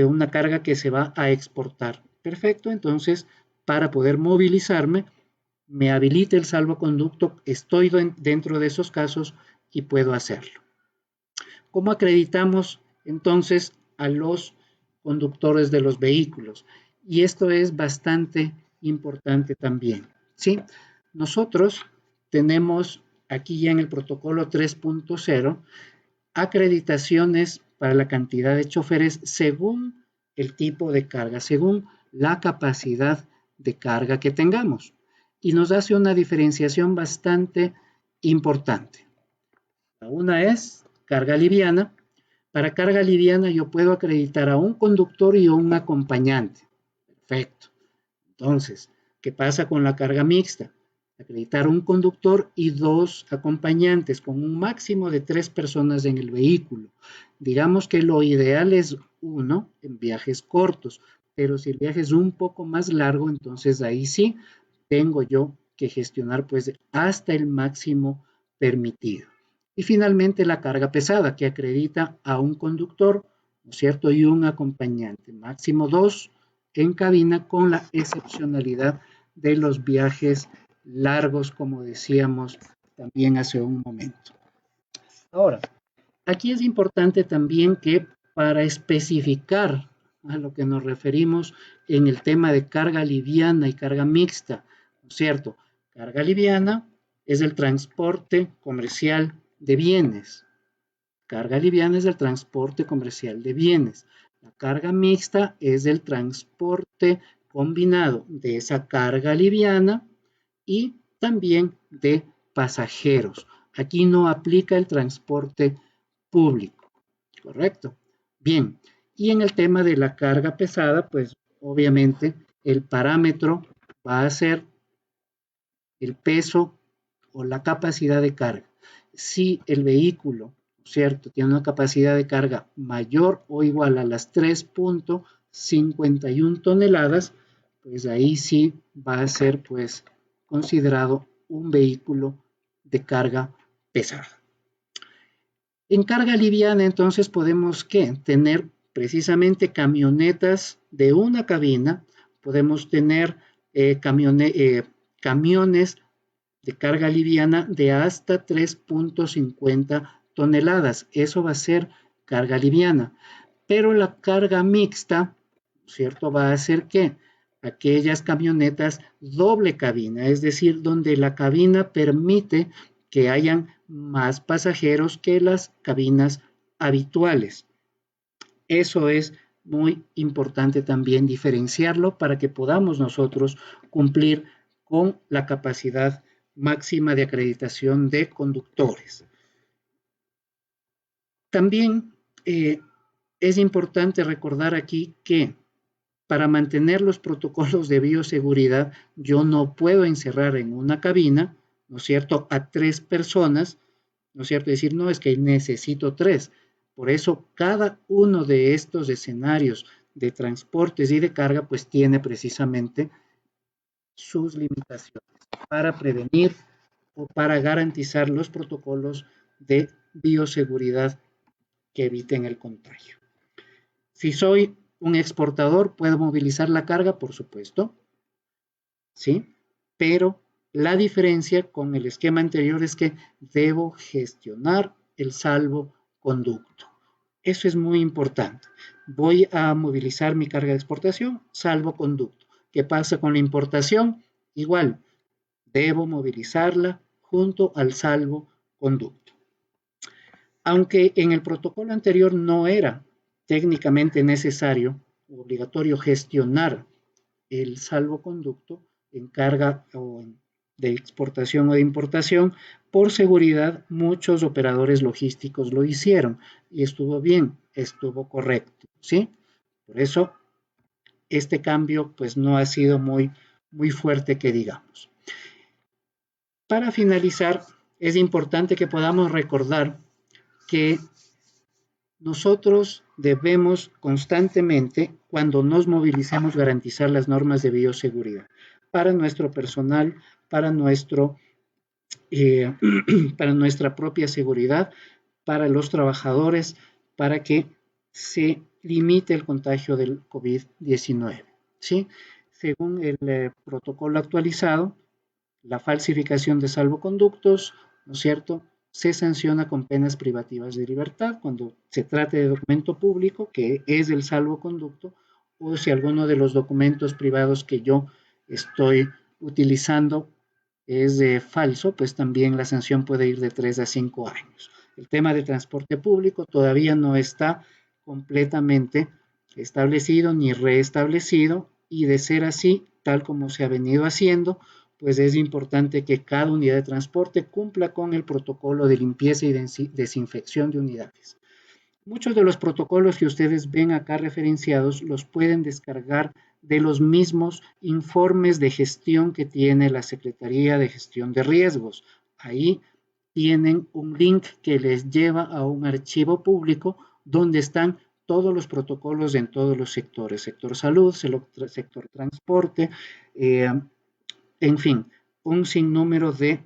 Speaker 1: una carga que se va a exportar. Perfecto, entonces, para poder movilizarme, me habilite el salvoconducto, estoy dentro de esos casos y puedo hacerlo. ¿Cómo acreditamos entonces a los conductores de los vehículos? Y esto es bastante importante también, ¿sí? Nosotros tenemos aquí ya en el protocolo 3.0 acreditaciones para la cantidad de choferes según el tipo de carga, según la capacidad de carga que tengamos. Y nos hace una diferenciación bastante importante. Una es carga liviana. Para carga liviana yo puedo acreditar a un conductor y a un acompañante. Perfecto. Entonces, ¿qué pasa con la carga mixta? Acreditar un conductor y dos acompañantes con un máximo de 3 personas en el vehículo. Digamos que lo ideal es uno en viajes cortos, pero si el viaje es un poco más largo, entonces ahí sí tengo yo que gestionar pues hasta el máximo permitido. Y finalmente la carga pesada que acredita a un conductor, ¿no es cierto? Y un acompañante, máximo 2 en cabina con la excepcionalidad de los viajes largos, como decíamos también hace un momento. Ahora, aquí es importante también que para especificar a lo que nos referimos en el tema de carga liviana y carga mixta, ¿no es cierto? Carga liviana es el transporte comercial de bienes. carga liviana es del transporte comercial de bienes. La carga mixta es del transporte combinado de esa carga liviana y también de pasajeros. Aquí no aplica el transporte público, ¿correcto? Bien, y en el tema de la carga pesada, pues obviamente el parámetro va a ser el peso o la capacidad de carga. Si el vehículo, ¿cierto?, tiene una capacidad de carga mayor o igual a las 3.51 toneladas, pues ahí sí va a ser pues considerado un vehículo de carga pesada. En carga liviana entonces podemos ¿qué? Tener precisamente camionetas de una cabina, podemos tener camiones de carga liviana de hasta 3.50 toneladas. Eso va a ser carga liviana. Pero la carga mixta, ¿cierto? Va a ser que aquellas camionetas doble cabina, es decir, donde la cabina permite que hayan más pasajeros que las cabinas habituales. Eso es muy importante también diferenciarlo para que podamos nosotros cumplir con la capacidad máxima de acreditación de conductores. También es importante recordar aquí que para mantener los protocolos de bioseguridad, yo no puedo encerrar en una cabina, ¿no es cierto?, a 3 personas, ¿no es cierto?, decir, no, es que necesito 3. Por eso, cada uno de estos escenarios de transportes y de carga, pues tiene precisamente sus limitaciones para prevenir o para garantizar los protocolos de bioseguridad que eviten el contagio. Si soy un exportador, ¿puedo movilizar la carga? Por supuesto, ¿sí? Pero la diferencia con el esquema anterior es que debo gestionar el salvoconducto. Eso es muy importante. Voy a movilizar mi carga de exportación, salvoconducto. ¿Qué pasa con la importación? Igual, debo movilizarla junto al salvoconducto. Aunque en el protocolo anterior no era técnicamente necesario o obligatorio gestionar el salvoconducto en carga o de exportación o de importación, por seguridad muchos operadores logísticos lo hicieron y estuvo bien, estuvo correcto, ¿sí? Por eso este cambio pues no ha sido muy fuerte que digamos. Para finalizar, es importante que podamos recordar que nosotros debemos constantemente, cuando nos movilicemos, garantizar las normas de bioseguridad para nuestro personal, para, para nuestra propia seguridad, para los trabajadores, para que se limite el contagio del COVID-19. ¿Sí? Según el protocolo actualizado, la falsificación de salvoconductos, ¿no es cierto?, se sanciona con penas privativas de libertad cuando se trate de documento público, que es el salvoconducto, o si alguno de los documentos privados que yo estoy utilizando es falso, pues también la sanción puede ir de 3 a 5 años. El tema de transporte público todavía no está completamente establecido ni reestablecido, y de ser así, tal como se ha venido haciendo, pues es importante que cada unidad de transporte cumpla con el protocolo de limpieza y desinfección de unidades. Muchos de los protocolos que ustedes ven acá referenciados los pueden descargar de los mismos informes de gestión que tiene la Secretaría de Gestión de Riesgos. Ahí tienen un link que les lleva a un archivo público donde están todos los protocolos en todos los sectores, sector salud, sector transporte, en fin, un sinnúmero de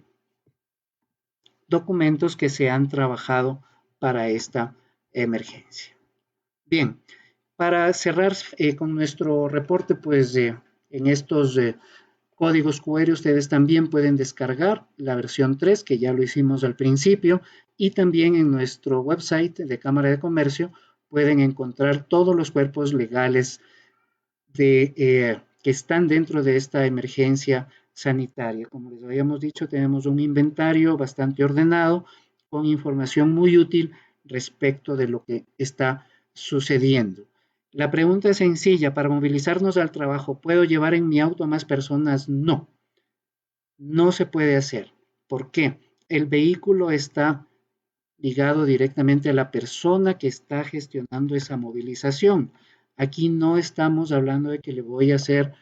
Speaker 1: documentos que se han trabajado para esta emergencia. Bien, para cerrar con nuestro reporte, pues en estos códigos QR ustedes también pueden descargar la versión 3, que ya lo hicimos al principio, y también en nuestro website de Cámara de Comercio pueden encontrar todos los cuerpos legales que están dentro de esta emergencia sanitaria. Como les habíamos dicho, tenemos un inventario bastante ordenado, con información muy útil respecto de lo que está sucediendo. La pregunta es sencilla, para movilizarnos al trabajo, ¿puedo llevar en mi auto a más personas? No, no se puede hacer. ¿Por qué? El vehículo está ligado directamente a la persona que está gestionando esa movilización. Aquí no estamos hablando de que le voy a hacer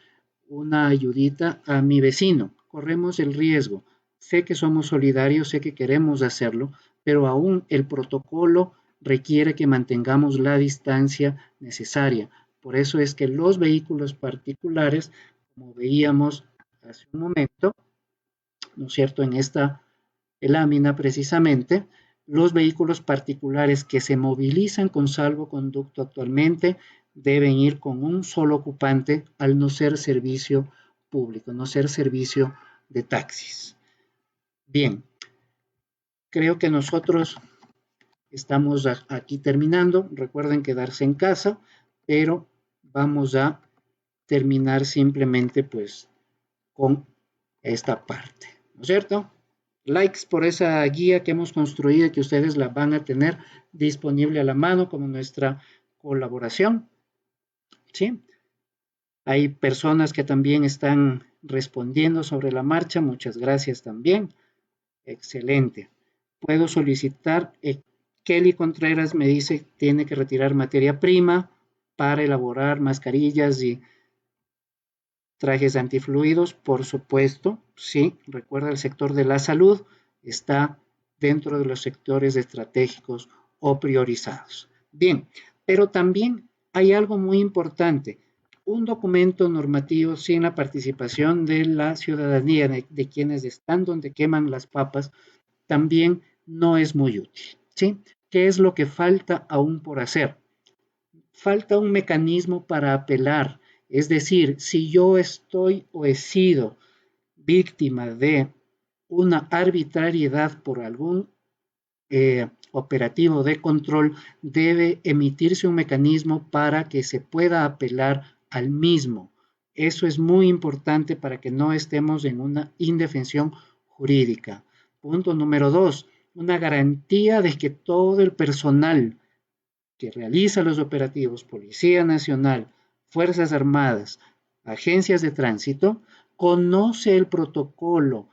Speaker 1: una ayudita a mi vecino. Corremos el riesgo. Sé que somos solidarios, sé que queremos hacerlo, pero aún el protocolo requiere que mantengamos la distancia necesaria. Por eso es que los vehículos particulares, como veíamos hace un momento, ¿no es cierto?, en esta lámina precisamente, los vehículos particulares que se movilizan con salvoconducto actualmente deben ir con un solo ocupante al no ser servicio público, no ser servicio de taxis. Bien, creo que nosotros estamos aquí terminando. Recuerden quedarse en casa, pero vamos a terminar simplemente pues con esta parte, ¿no es cierto? Likes por esa guía que hemos construido y que ustedes la van a tener disponible a la mano como nuestra colaboración, ¿sí? Hay personas que también están respondiendo sobre la marcha, muchas gracias también. Excelente. Puedo solicitar, Kelly Contreras me dice, tiene que retirar materia prima para elaborar mascarillas y trajes antifluidos, por supuesto, sí, recuerda el sector de la salud está dentro de los sectores estratégicos o priorizados. Bien, pero también hay algo muy importante. Un documento normativo sin la participación de la ciudadanía, de quienes están donde queman las papas, también no es muy útil, ¿sí? ¿Qué es lo que falta aún por hacer? Falta un mecanismo para apelar, es decir, si yo estoy o he sido víctima de una arbitrariedad por algún operativo de control, debe emitirse un mecanismo para que se pueda apelar al mismo. Eso es muy importante para que no estemos en una indefensión jurídica. Punto número 2, una garantía de que todo el personal que realiza los operativos, Policía Nacional, Fuerzas Armadas, agencias de tránsito, conoce el protocolo,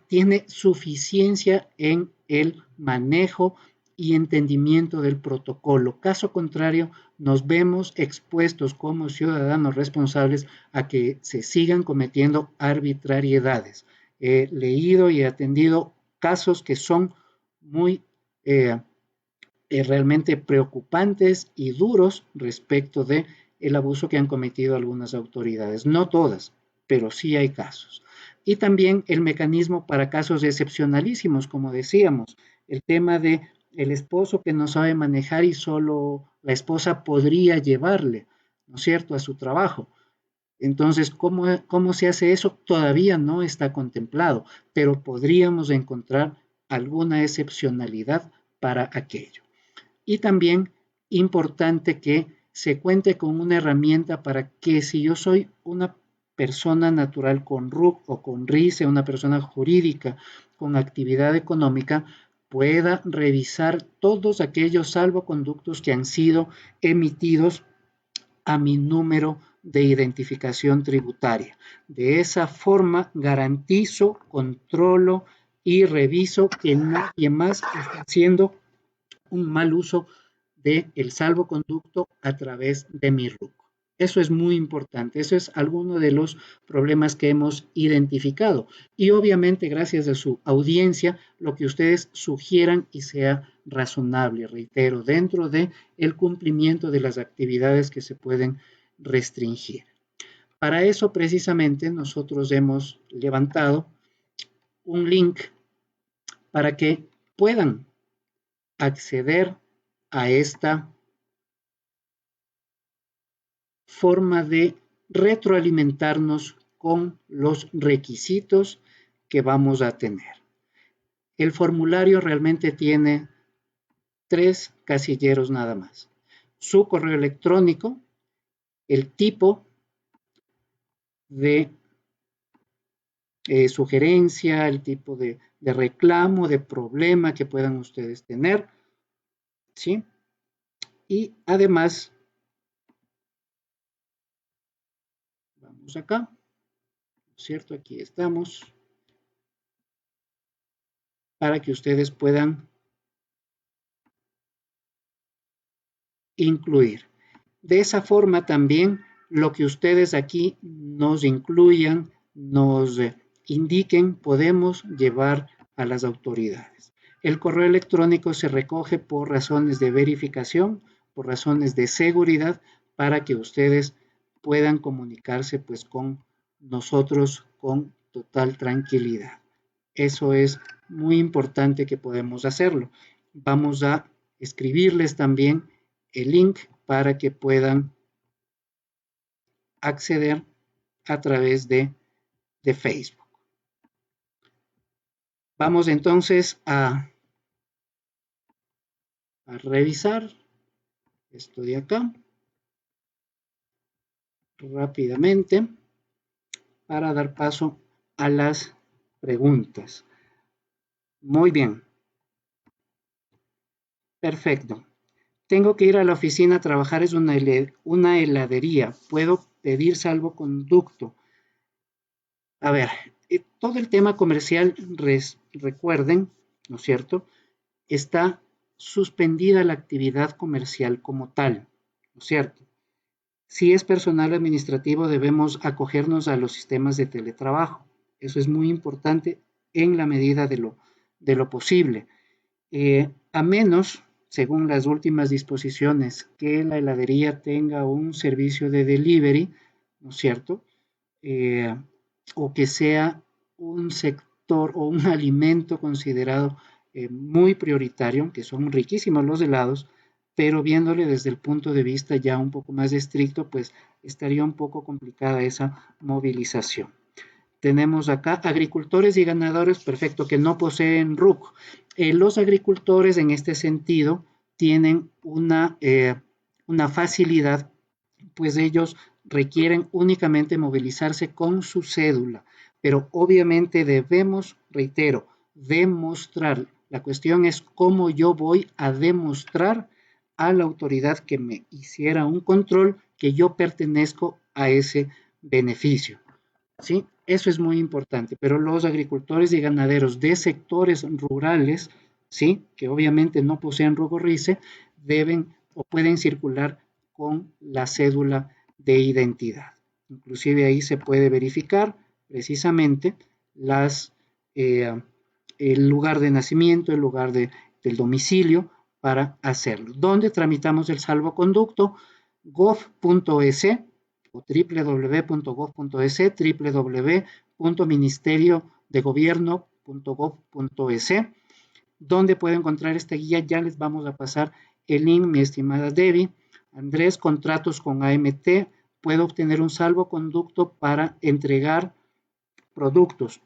Speaker 1: tiene suficiencia en el manejo y entendimiento del protocolo. Caso contrario, nos vemos expuestos como ciudadanos responsables a que se sigan cometiendo arbitrariedades. He leído y he atendido casos que son muy realmente preocupantes y duros respecto de el abuso que han cometido algunas autoridades. No todas, pero sí hay casos. Y también el mecanismo para casos excepcionalísimos, como decíamos, el tema de el esposo que no sabe manejar y solo la esposa podría llevarle, ¿no es cierto?, a su trabajo. Entonces, ¿cómo se hace eso? Todavía no está contemplado, pero podríamos encontrar alguna excepcionalidad para aquello. Y también importante que se cuente con una herramienta para que si yo soy una persona natural con RUC o con RICE, una persona jurídica con actividad económica, pueda revisar todos aquellos salvoconductos que han sido emitidos a mi número de identificación tributaria. De esa forma garantizo, controlo y reviso que nadie más está haciendo un mal uso del salvoconducto a través de mi RUC. Eso es muy importante, eso es alguno de los problemas que hemos identificado. Y obviamente, gracias a su audiencia, lo que ustedes sugieran y sea razonable, reitero, dentro de el cumplimiento de las actividades que se pueden restringir. Para eso, precisamente, nosotros hemos levantado un link para que puedan acceder a esta forma de retroalimentarnos con los requisitos que vamos a tener. El formulario realmente tiene 3 casilleros nada más. Su correo electrónico, el tipo de sugerencia, el tipo de reclamo, de problema que puedan ustedes tener, ¿sí? Y además, vamos acá, ¿cierto? Aquí estamos, para que ustedes puedan incluir. De esa forma también lo que ustedes aquí nos incluyan, nos indiquen, podemos llevar a las autoridades. El correo electrónico se recoge por razones de verificación, por razones de seguridad, para que ustedes puedan comunicarse pues con nosotros con total tranquilidad. Eso es muy importante que podemos hacerlo. Vamos a escribirles también el link para que puedan acceder a través de Facebook. Vamos entonces a revisar esto de acá rápidamente para dar paso a las preguntas. Muy bien, perfecto. Tengo que ir a la oficina a trabajar, es una heladería. ¿Puedo pedir salvoconducto? A ver, todo el tema comercial, recuerden, ¿no es cierto? Está suspendida la actividad comercial como tal, ¿no es cierto? Si es personal administrativo, debemos acogernos a los sistemas de teletrabajo. Eso es muy importante en la medida de lo posible. A menos, según las últimas disposiciones, que la heladería tenga un servicio de delivery, ¿no es cierto? Eh, o que sea un sector o un alimento considerado muy prioritario, que son riquísimos los helados, pero viéndole desde el punto de vista ya un poco más estricto, pues estaría un poco complicada esa movilización. Tenemos acá agricultores y ganadores, perfecto, que no poseen RUC. Los agricultores en este sentido tienen una facilidad, pues ellos requieren únicamente movilizarse con su cédula, pero obviamente debemos, reitero, demostrar. La cuestión es cómo yo voy a demostrar a la autoridad que me hiciera un control que yo pertenezco a ese beneficio. ¿Sí? Eso es muy importante, pero los agricultores y ganaderos de sectores rurales, ¿sí? Que obviamente no poseen RUC-RICE, deben o pueden circular con la cédula de identidad. Inclusive ahí se puede verificar precisamente las, eh, el lugar de nacimiento, el lugar del domicilio para hacerlo. ¿Dónde tramitamos el salvoconducto? gov.es o www.gov.es, www.ministeriodegobierno.gov.es, donde puede encontrar esta guía. Ya les vamos a pasar el link, mi estimada Debbie. Andrés, contratos con AMT, puedo obtener un salvoconducto para entregar productos.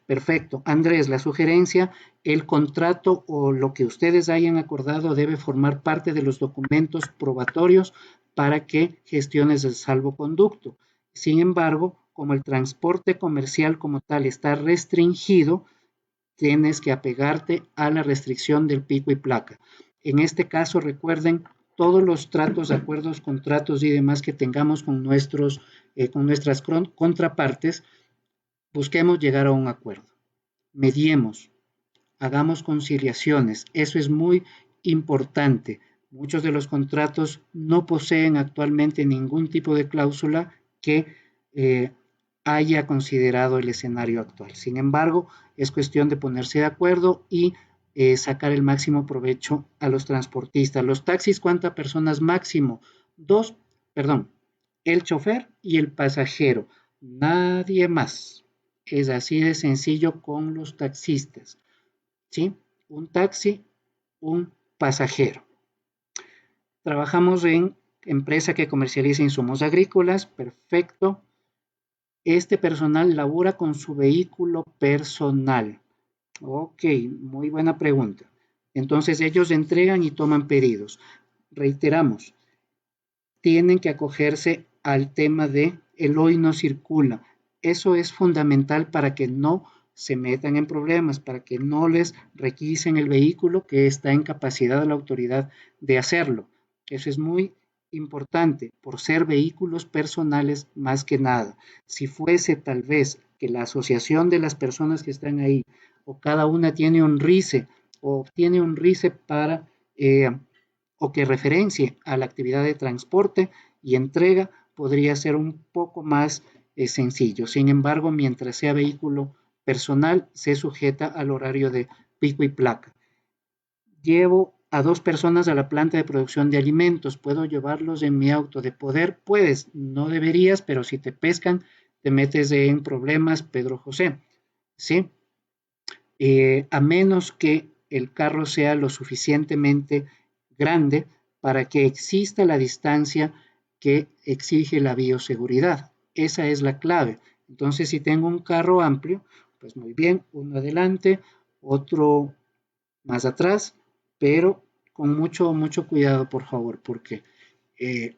Speaker 1: Perfecto. Andrés, la sugerencia, el contrato o lo que ustedes hayan acordado debe formar parte de los documentos probatorios para que gestiones el salvoconducto. Sin embargo, como el transporte comercial como tal está restringido, tienes que apegarte a la restricción del pico y placa. En este caso, recuerden todos los tratos, acuerdos, contratos y demás que tengamos con nuestras contrapartes, busquemos llegar a un acuerdo, mediemos, hagamos conciliaciones. Eso es muy importante. Muchos de los contratos no poseen actualmente ningún tipo de cláusula que haya considerado el escenario actual. Sin embargo, es cuestión de ponerse de acuerdo y sacar el máximo provecho a los transportistas. Los taxis, ¿cuántas personas máximo? Dos, perdón, el chofer y el pasajero. Nadie más. Es así de sencillo con los taxistas. ¿Sí? Un taxi, un pasajero. Trabajamos en empresa que comercializa insumos agrícolas, perfecto. Este personal labora con su vehículo personal. Ok, muy buena pregunta. Entonces ellos entregan y toman pedidos. Reiteramos, tienen que acogerse al tema de el hoy no circula. Eso es fundamental para que no se metan en problemas, para que no les requisen el vehículo que está en capacidad de la autoridad de hacerlo. Eso es muy importante, por ser vehículos personales más que nada. Si fuese tal vez que la asociación de las personas que están ahí, o cada una tiene un RICE, o tiene un RICE para, o que referencie a la actividad de transporte y entrega, podría ser un poco más sencillo. Sin embargo, mientras sea vehículo personal, se sujeta al horario de pico y placa. Llevo a 2 personas a la planta de producción de alimentos, ¿puedo llevarlos en mi auto de poder? Puedes, no deberías, pero si te pescan, te metes en problemas, Pedro José, ¿sí? A menos que el carro sea lo suficientemente grande para que exista la distancia que exige la bioseguridad. Esa es la clave. Entonces, si tengo un carro amplio, pues muy bien, uno adelante, otro más atrás, pero con mucho cuidado, por favor, porque eh,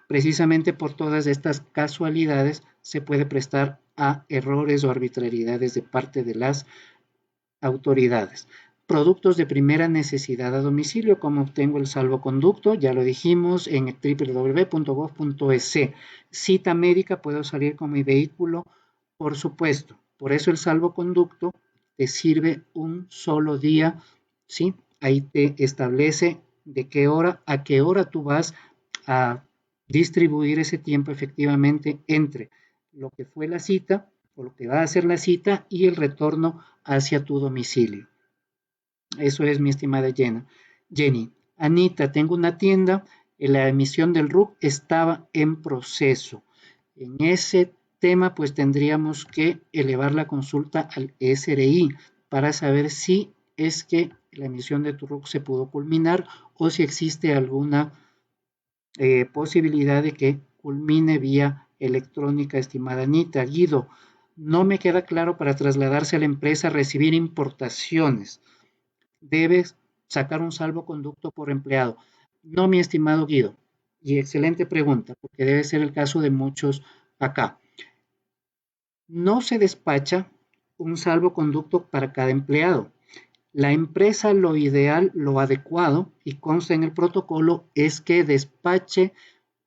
Speaker 1: precisamente por todas estas casualidades se puede prestar a errores o arbitrariedades de parte de las autoridades. Productos de primera necesidad a domicilio, como obtengo el salvoconducto, ya lo dijimos en www.gov.es. Cita médica, puedo salir con mi vehículo, por supuesto. Por eso el salvoconducto te sirve un solo día, ¿sí? Ahí te establece de qué hora a qué hora tú vas a distribuir ese tiempo efectivamente entre lo que fue la cita o lo que va a ser la cita y el retorno hacia tu domicilio. Eso es, mi estimada Jenny. Anita, tengo una tienda, la emisión del RUC estaba en proceso. En ese tema, pues tendríamos que elevar la consulta al SRI para saber si es que la emisión de tu RUC se pudo culminar o si existe alguna posibilidad de que culmine vía electrónica, estimada Anita. Guido, no me queda claro para trasladarse a la empresa recibir importaciones. Debes sacar un salvoconducto por empleado. No, mi estimado Guido, y excelente pregunta, porque debe ser el caso de muchos acá. No se despacha un salvoconducto para cada empleado. La empresa, lo ideal, lo adecuado, y consta en el protocolo, es que despache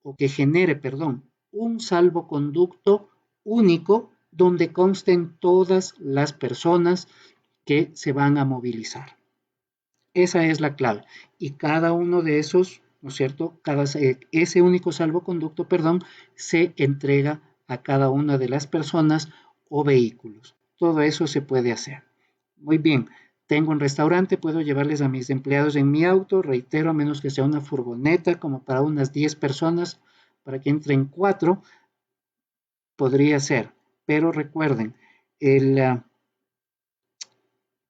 Speaker 1: o que genere, perdón, un salvoconducto único donde consten todas las personas que se van a movilizar. Esa es la clave. Y cada uno de esos, ¿no es cierto? Ese único salvoconducto, perdón, se entrega a cada una de las personas o vehículos. Todo eso se puede hacer. Muy bien. Tengo un restaurante, puedo llevarles a mis empleados en mi auto, reitero, a menos que sea una furgoneta como para unas 10 personas, para que entren 4, podría ser. Pero recuerden, el,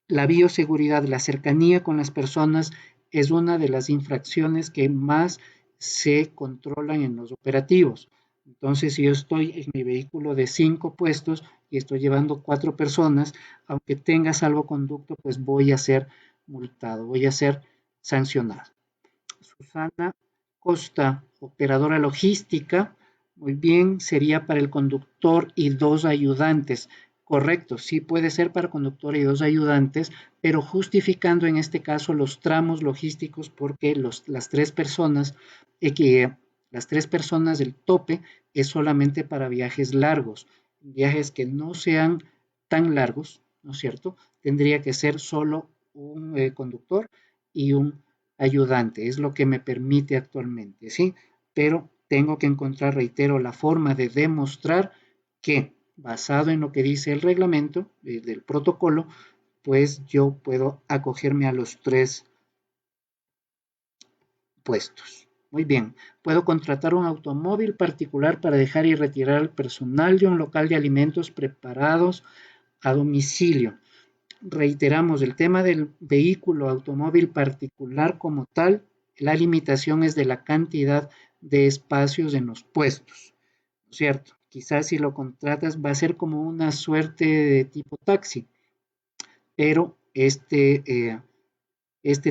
Speaker 1: la bioseguridad, la cercanía con las personas es una de las infracciones que más se controlan en los operativos. Entonces, si yo estoy en mi vehículo de 5 puestos y estoy llevando 4 personas, aunque tenga salvoconducto, pues voy a ser multado, voy a ser sancionado. Susana Costa, operadora logística, muy bien, sería para el conductor y 2 ayudantes. Correcto, sí puede ser para conductor y 2 ayudantes, pero justificando en este caso los tramos logísticos porque las tres personas del tope es solamente para viajes largos. Viajes que no sean tan largos, ¿no es cierto? Tendría que ser solo un conductor y un ayudante, es lo que me permite actualmente, ¿sí? Pero tengo que encontrar, reitero, la forma de demostrar que, basado en lo que dice el reglamento del protocolo, pues yo puedo acogerme a los 3 puestos. Muy bien, puedo contratar un automóvil particular para dejar y retirar al personal de un local de alimentos preparados a domicilio. Reiteramos, el tema del vehículo automóvil particular como tal, la limitación es de la cantidad de espacios en los puestos, ¿cierto? Quizás si lo contratas va a ser como una suerte de tipo taxi, pero este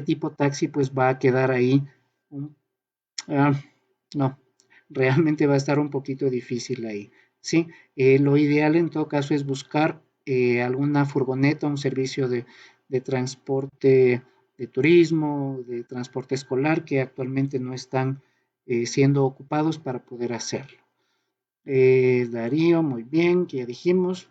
Speaker 1: tipo taxi pues va a quedar ahí, un, ah, no, realmente va a estar un poquito difícil ahí, ¿sí? Lo ideal en todo caso es buscar alguna furgoneta, un servicio de transporte de turismo, de transporte escolar que actualmente no están siendo ocupados para poder hacerlo. Darío, muy bien, que ya dijimos.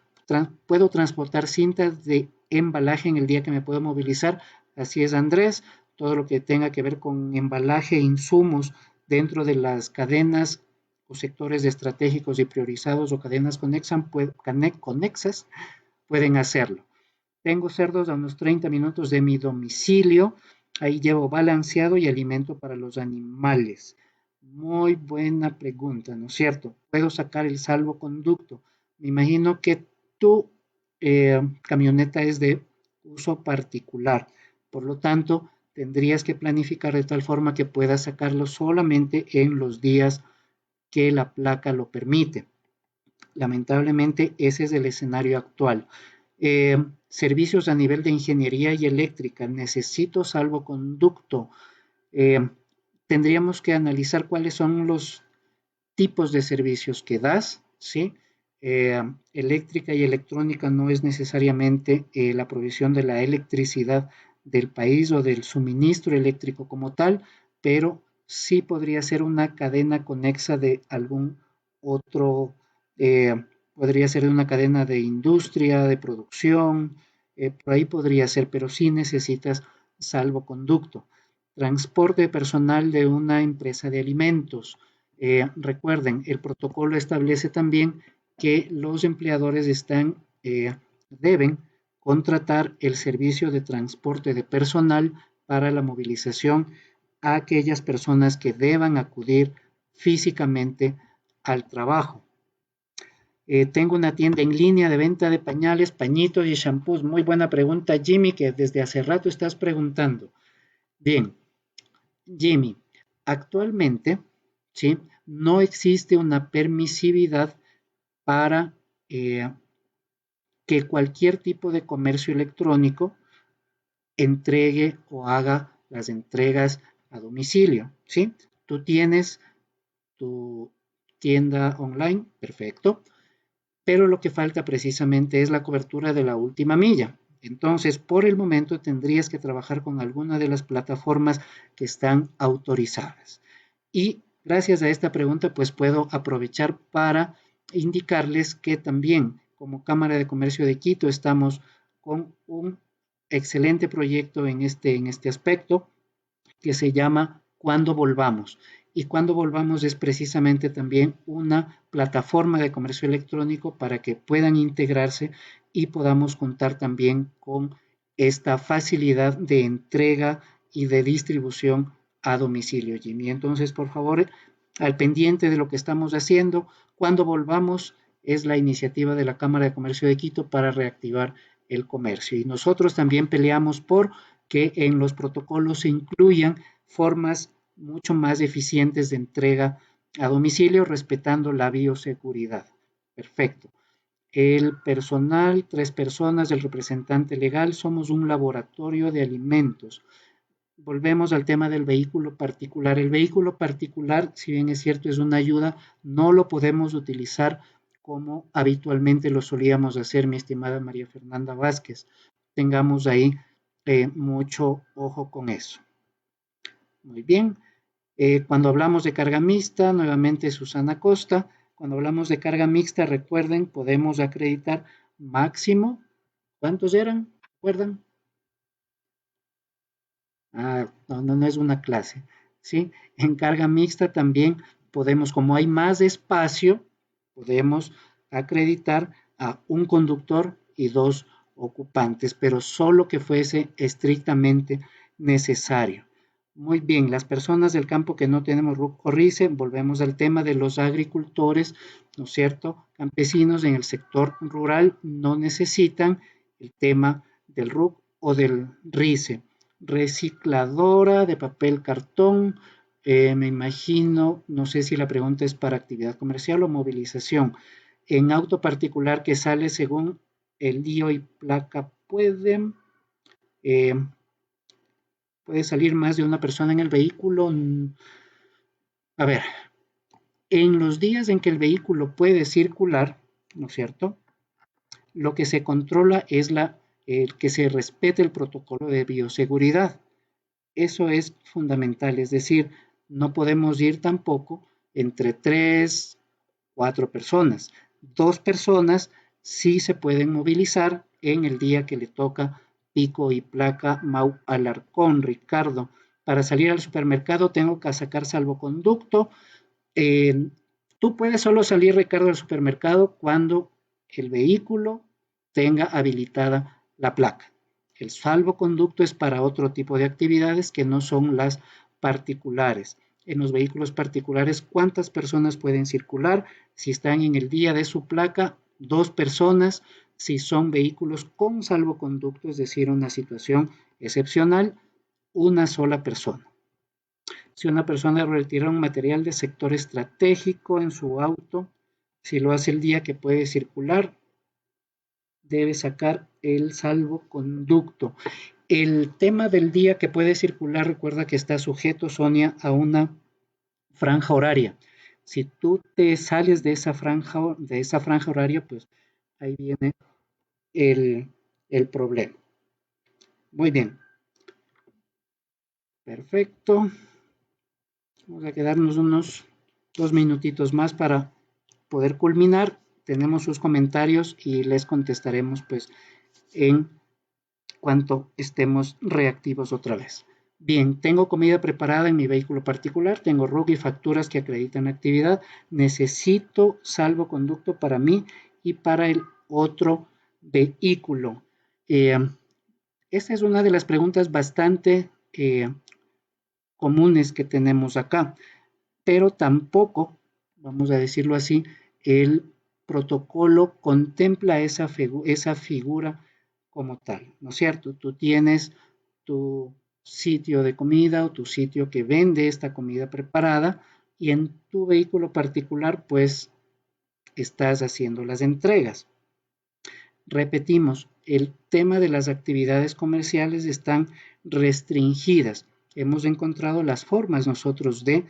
Speaker 1: Puedo transportar cintas de embalaje en el día que me puedo movilizar. Así es, Andrés. Todo lo que tenga que ver con embalaje e insumos dentro de las cadenas o sectores estratégicos y priorizados o cadenas conexas pueden hacerlo. Tengo cerdos a unos 30 minutos de mi domicilio. Ahí llevo balanceado y alimento para los animales. Muy buena pregunta, ¿no es cierto? ¿Puedo sacar el salvoconducto? Me imagino que tu camioneta es de uso particular. Por lo tanto, tendrías que planificar de tal forma que puedas sacarlo solamente en los días que la placa lo permite. Lamentablemente, ese es el escenario actual. Servicios a nivel de ingeniería y eléctrica, necesito salvoconducto. Eh, Tendríamos que analizar cuáles son los tipos de servicios que das, ¿sí? Eléctrica y electrónica no es necesariamente la provisión de la electricidad del país o del suministro eléctrico como tal, pero sí podría ser una cadena conexa de algún otro, podría ser de una cadena de industria, de producción, por ahí podría ser, pero sí necesitas salvoconducto. Transporte personal de una empresa de alimentos. Recuerden, el protocolo establece también que los empleadores deben contratar el servicio de transporte de personal para la movilización a aquellas personas que deban acudir físicamente al trabajo. Tengo una tienda en línea de venta de pañales, pañitos y shampoos. Muy buena pregunta, Jimmy, que desde hace rato estás preguntando. Bien, Jimmy, actualmente, ¿sí? No existe una permisividad para que cualquier tipo de comercio electrónico entregue o haga las entregas a domicilio, ¿sí? Tú tienes tu tienda online, perfecto, pero lo que falta precisamente es la cobertura de la última milla. Entonces, por el momento tendrías que trabajar con alguna de las plataformas que están autorizadas. Y gracias a esta pregunta, pues puedo aprovechar para indicarles que también como Cámara de Comercio de Quito estamos con un excelente proyecto en este aspecto que se llama Cuando Volvamos. Y Cuando Volvamos es precisamente también una plataforma de comercio electrónico para que puedan integrarse y podamos contar también con esta facilidad de entrega y de distribución a domicilio, Jimmy. Entonces, por favor, al pendiente de lo que estamos haciendo, Cuando Volvamos es la iniciativa de la Cámara de Comercio de Quito para reactivar el comercio. Y nosotros también peleamos por que en los protocolos se incluyan formas mucho más eficientes de entrega a domicilio, respetando la bioseguridad. Perfecto. El personal, 3 personas, el representante legal, somos un laboratorio de alimentos. Volvemos al tema del vehículo particular. El vehículo particular, si bien es cierto, es una ayuda, no lo podemos utilizar como habitualmente lo solíamos hacer, mi estimada María Fernanda Vázquez. Tengamos ahí mucho ojo con eso. Muy bien. Cuando hablamos de carga mixta, nuevamente Susana Costa, cuando hablamos de carga mixta, recuerden, podemos acreditar máximo, ¿cuántos eran? ¿Recuerdan? No es una clase, ¿sí? En carga mixta también podemos, como hay más espacio, podemos acreditar a un conductor y 2 ocupantes, pero solo que fuese estrictamente necesario. Muy bien, las personas del campo que no tenemos RUC o RICE, volvemos al tema de los agricultores, ¿no es cierto? Campesinos en el sector rural no necesitan el tema del RUC o del RICE. Recicladora de papel cartón, me imagino, no sé si la pregunta es para actividad comercial o movilización. En auto particular que sale según el lío y placa eh, puede salir más de una persona en el vehículo. A ver, en los días en que el vehículo puede circular, ¿no es cierto? Lo que se controla es el que se respete el protocolo de bioseguridad. Eso es fundamental, es decir, no podemos ir tampoco entre 3, 4 personas. 2 personas sí se pueden movilizar en el día que le toca pico y placa Mau Alarcón, Ricardo. Para salir al supermercado tengo que sacar salvoconducto. Eh, Tú puedes solo salir, Ricardo, al supermercado cuando el vehículo tenga habilitada la placa. El salvoconducto es para otro tipo de actividades que no son las particulares. En los vehículos particulares, ¿cuántas personas pueden circular? Si están en el día de su placa, 2 personas. Si son vehículos con salvoconducto, es decir, una situación excepcional, una sola persona. Si una persona retira un material de sector estratégico en su auto, si lo hace el día que puede circular, debe sacar el salvoconducto. El tema del día que puede circular, recuerda que está sujeto, Sonia, a una franja horaria. Si tú te sales de esa franja horaria, pues ahí viene el, el problema. Muy bien, perfecto. Vamos a quedarnos unos 2 minutitos más para poder culminar. Tenemos sus comentarios y les contestaremos pues en cuanto estemos reactivos otra vez. Bien, tengo comida preparada en mi vehículo particular, tengo RUC y facturas que acreditan actividad, necesito salvoconducto para mí y para el otro vehículo. Eh, Esta es una de las preguntas bastante comunes que tenemos acá, pero tampoco, vamos a decirlo así, el protocolo contempla esa figura como tal, ¿no es cierto? Tú tienes tu sitio de comida o tu sitio que vende esta comida preparada y en tu vehículo particular pues estás haciendo las entregas. Repetimos, el tema de las actividades comerciales están restringidas. Hemos encontrado las formas nosotros de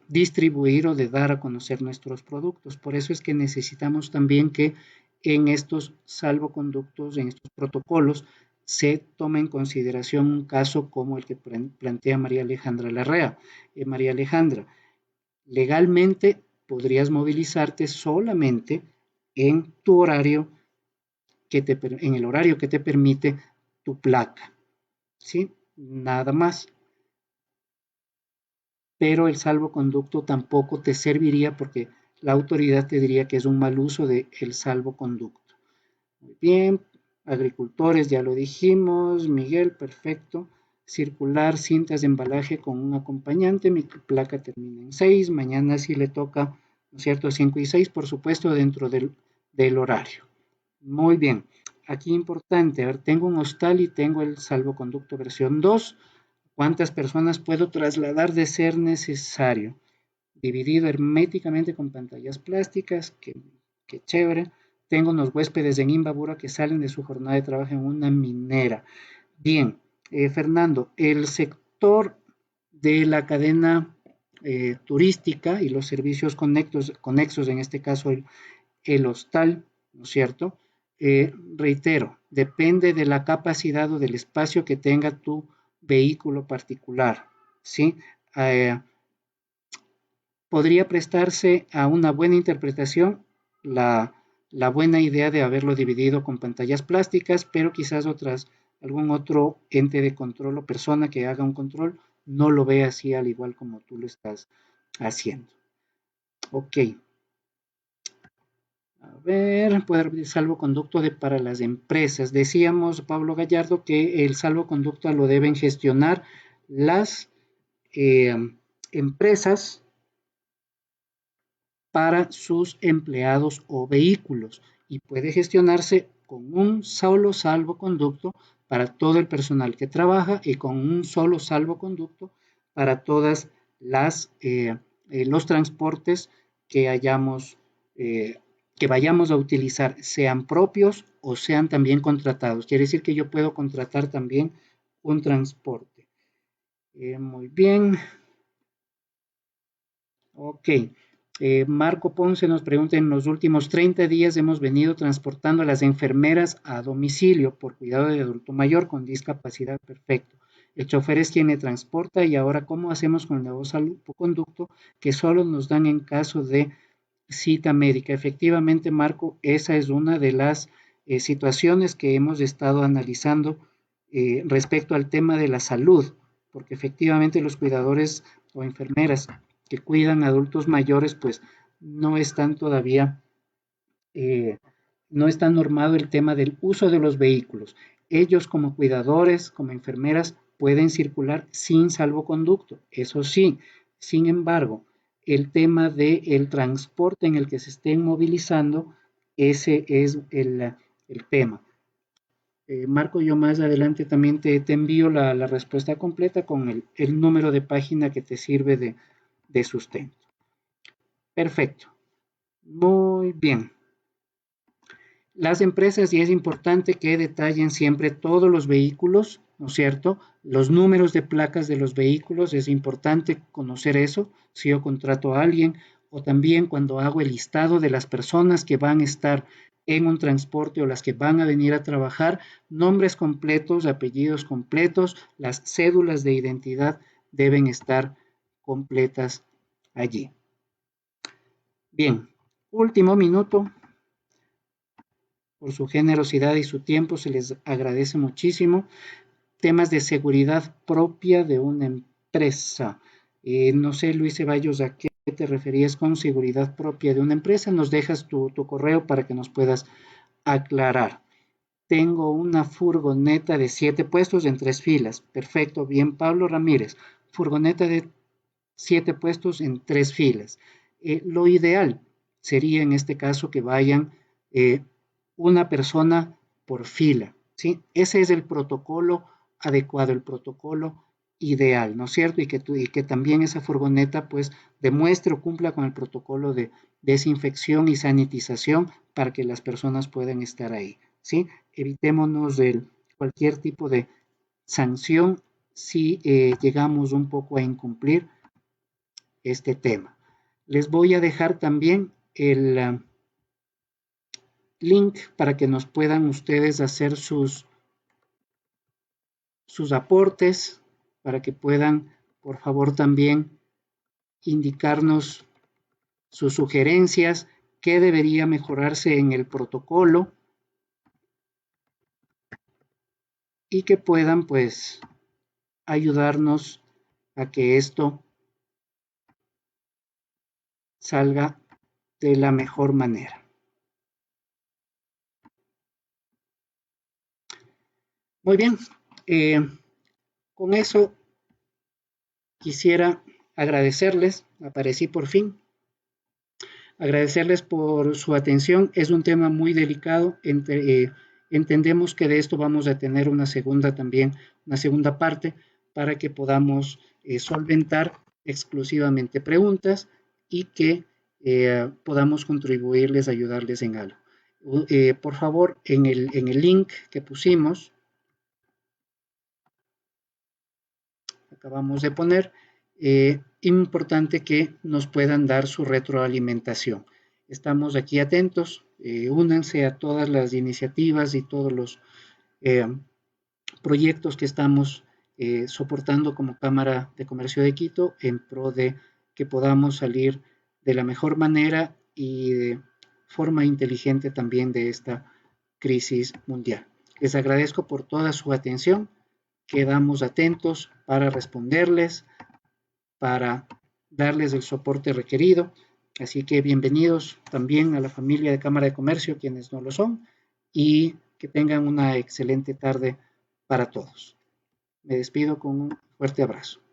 Speaker 1: distribuir o de dar a conocer nuestros productos. Por eso es que necesitamos también que en estos salvoconductos, en estos protocolos, se tome en consideración un caso como el que plantea María Alejandra Larrea. María Alejandra, legalmente podrías movilizarte solamente en tu horario en el horario que te permite tu placa, ¿sí? Nada más. Pero el salvoconducto tampoco te serviría porque la autoridad te diría que es un mal uso del salvoconducto. Muy bien, agricultores, ya lo dijimos, Miguel, perfecto. Circular cintas de embalaje con un acompañante, mi placa termina en 6, mañana sí le toca, ¿no es cierto?, 5 y 6, por supuesto, dentro del horario. Muy bien. Aquí importante, a ver, tengo un hostal y tengo el salvoconducto versión 2. ¿Cuántas personas puedo trasladar de ser necesario? Dividido herméticamente con pantallas plásticas, que chévere. Tengo unos huéspedes en Imbabura que salen de su jornada de trabajo en una minera. Bien, Fernando, el sector de la cadena turística y los servicios conexos, en este caso el hostal, ¿no es cierto? Reitero, depende de la capacidad o del espacio que tenga tu vehículo particular, ¿sí? Eh, Podría prestarse a una buena interpretación la buena idea de haberlo dividido con pantallas plásticas, pero quizás algún otro ente de control o persona que haga un control no lo vea así al igual como tú lo estás haciendo. Ok, a ver, puede haber salvoconducto para las empresas. Decíamos, Pablo Gallardo, que el salvoconducto lo deben gestionar las eh, empresas para sus empleados o vehículos y puede gestionarse con un solo salvoconducto para todo el personal que trabaja y con un solo salvoconducto para todas los transportes que hayamos que vayamos a utilizar, sean propios o sean también contratados. Quiere decir que yo puedo contratar también un transporte. Muy bien. Ok. Marco Ponce nos pregunta, en los últimos 30 días hemos venido transportando a las enfermeras a domicilio por cuidado de adulto mayor con discapacidad. Perfecto. El chofer es quien le transporta y ahora ¿cómo hacemos con el nuevo salvoconducto que solo nos dan en caso de cita médica? Efectivamente, Marco, esa es una de las situaciones que hemos estado analizando respecto al tema de la salud, porque efectivamente los cuidadores o enfermeras que cuidan a adultos mayores, pues no están todavía, eh, no está normado el tema del uso de los vehículos. Ellos como cuidadores, como enfermeras, pueden circular sin salvoconducto, eso sí. Sin embargo, el tema del transporte en el que se estén movilizando, ese es el tema. Marco, yo más adelante también te envío la respuesta completa con el número de página que te sirve de sustento. Perfecto. Muy bien. Las empresas, y es importante que detallen siempre todos los vehículos, ¿no es cierto? Los números de placas de los vehículos, es importante conocer eso, si yo contrato a alguien, o también cuando hago el listado de las personas que van a estar en un transporte o las que van a venir a trabajar, nombres completos, apellidos completos, las cédulas de identidad deben estar completas allí. Bien, último minuto. Por su generosidad y su tiempo se les agradece muchísimo. Temas de seguridad propia de una empresa. No sé, Luis Ceballos, ¿a qué te referías con seguridad propia de una empresa? Nos dejas tu correo para que nos puedas aclarar. Tengo una furgoneta de 7 puestos en 3 filas. Perfecto, bien, Pablo Ramírez. Furgoneta de 7 puestos en 3 filas. Lo ideal sería en este caso que vayan una persona por fila, ¿sí? Ese es el protocolo adecuado, el protocolo ideal, ¿no es cierto? Y que también esa furgoneta pues demuestre o cumpla con el protocolo de desinfección y sanitización para que las personas puedan estar ahí, ¿sí? Evitémonos cualquier tipo de sanción si llegamos un poco a incumplir este tema. Les voy a dejar también el link para que nos puedan ustedes hacer sus aportes, para que puedan, por favor, también indicarnos sus sugerencias, qué debería mejorarse en el protocolo y que puedan, pues, ayudarnos a que esto salga de la mejor manera. Muy bien, con eso quisiera agradecerles, aparecí por fin, agradecerles por su atención. Es un tema muy delicado. Entendemos que de esto vamos a tener una segunda parte para que podamos solventar exclusivamente preguntas y que podamos contribuirles, ayudarles en algo. Por favor, en el link que pusimos, acabamos de poner, importante que nos puedan dar su retroalimentación. Estamos aquí atentos, únanse a todas las iniciativas y todos los eh, proyectos que estamos soportando como Cámara de Comercio de Quito en pro de que podamos salir de la mejor manera y de forma inteligente también de esta crisis mundial. Les agradezco por toda su atención. Quedamos atentos para responderles, para darles el soporte requerido. Así que bienvenidos también a la familia de Cámara de Comercio, quienes no lo son, y que tengan una excelente tarde para todos. Me despido con un fuerte abrazo.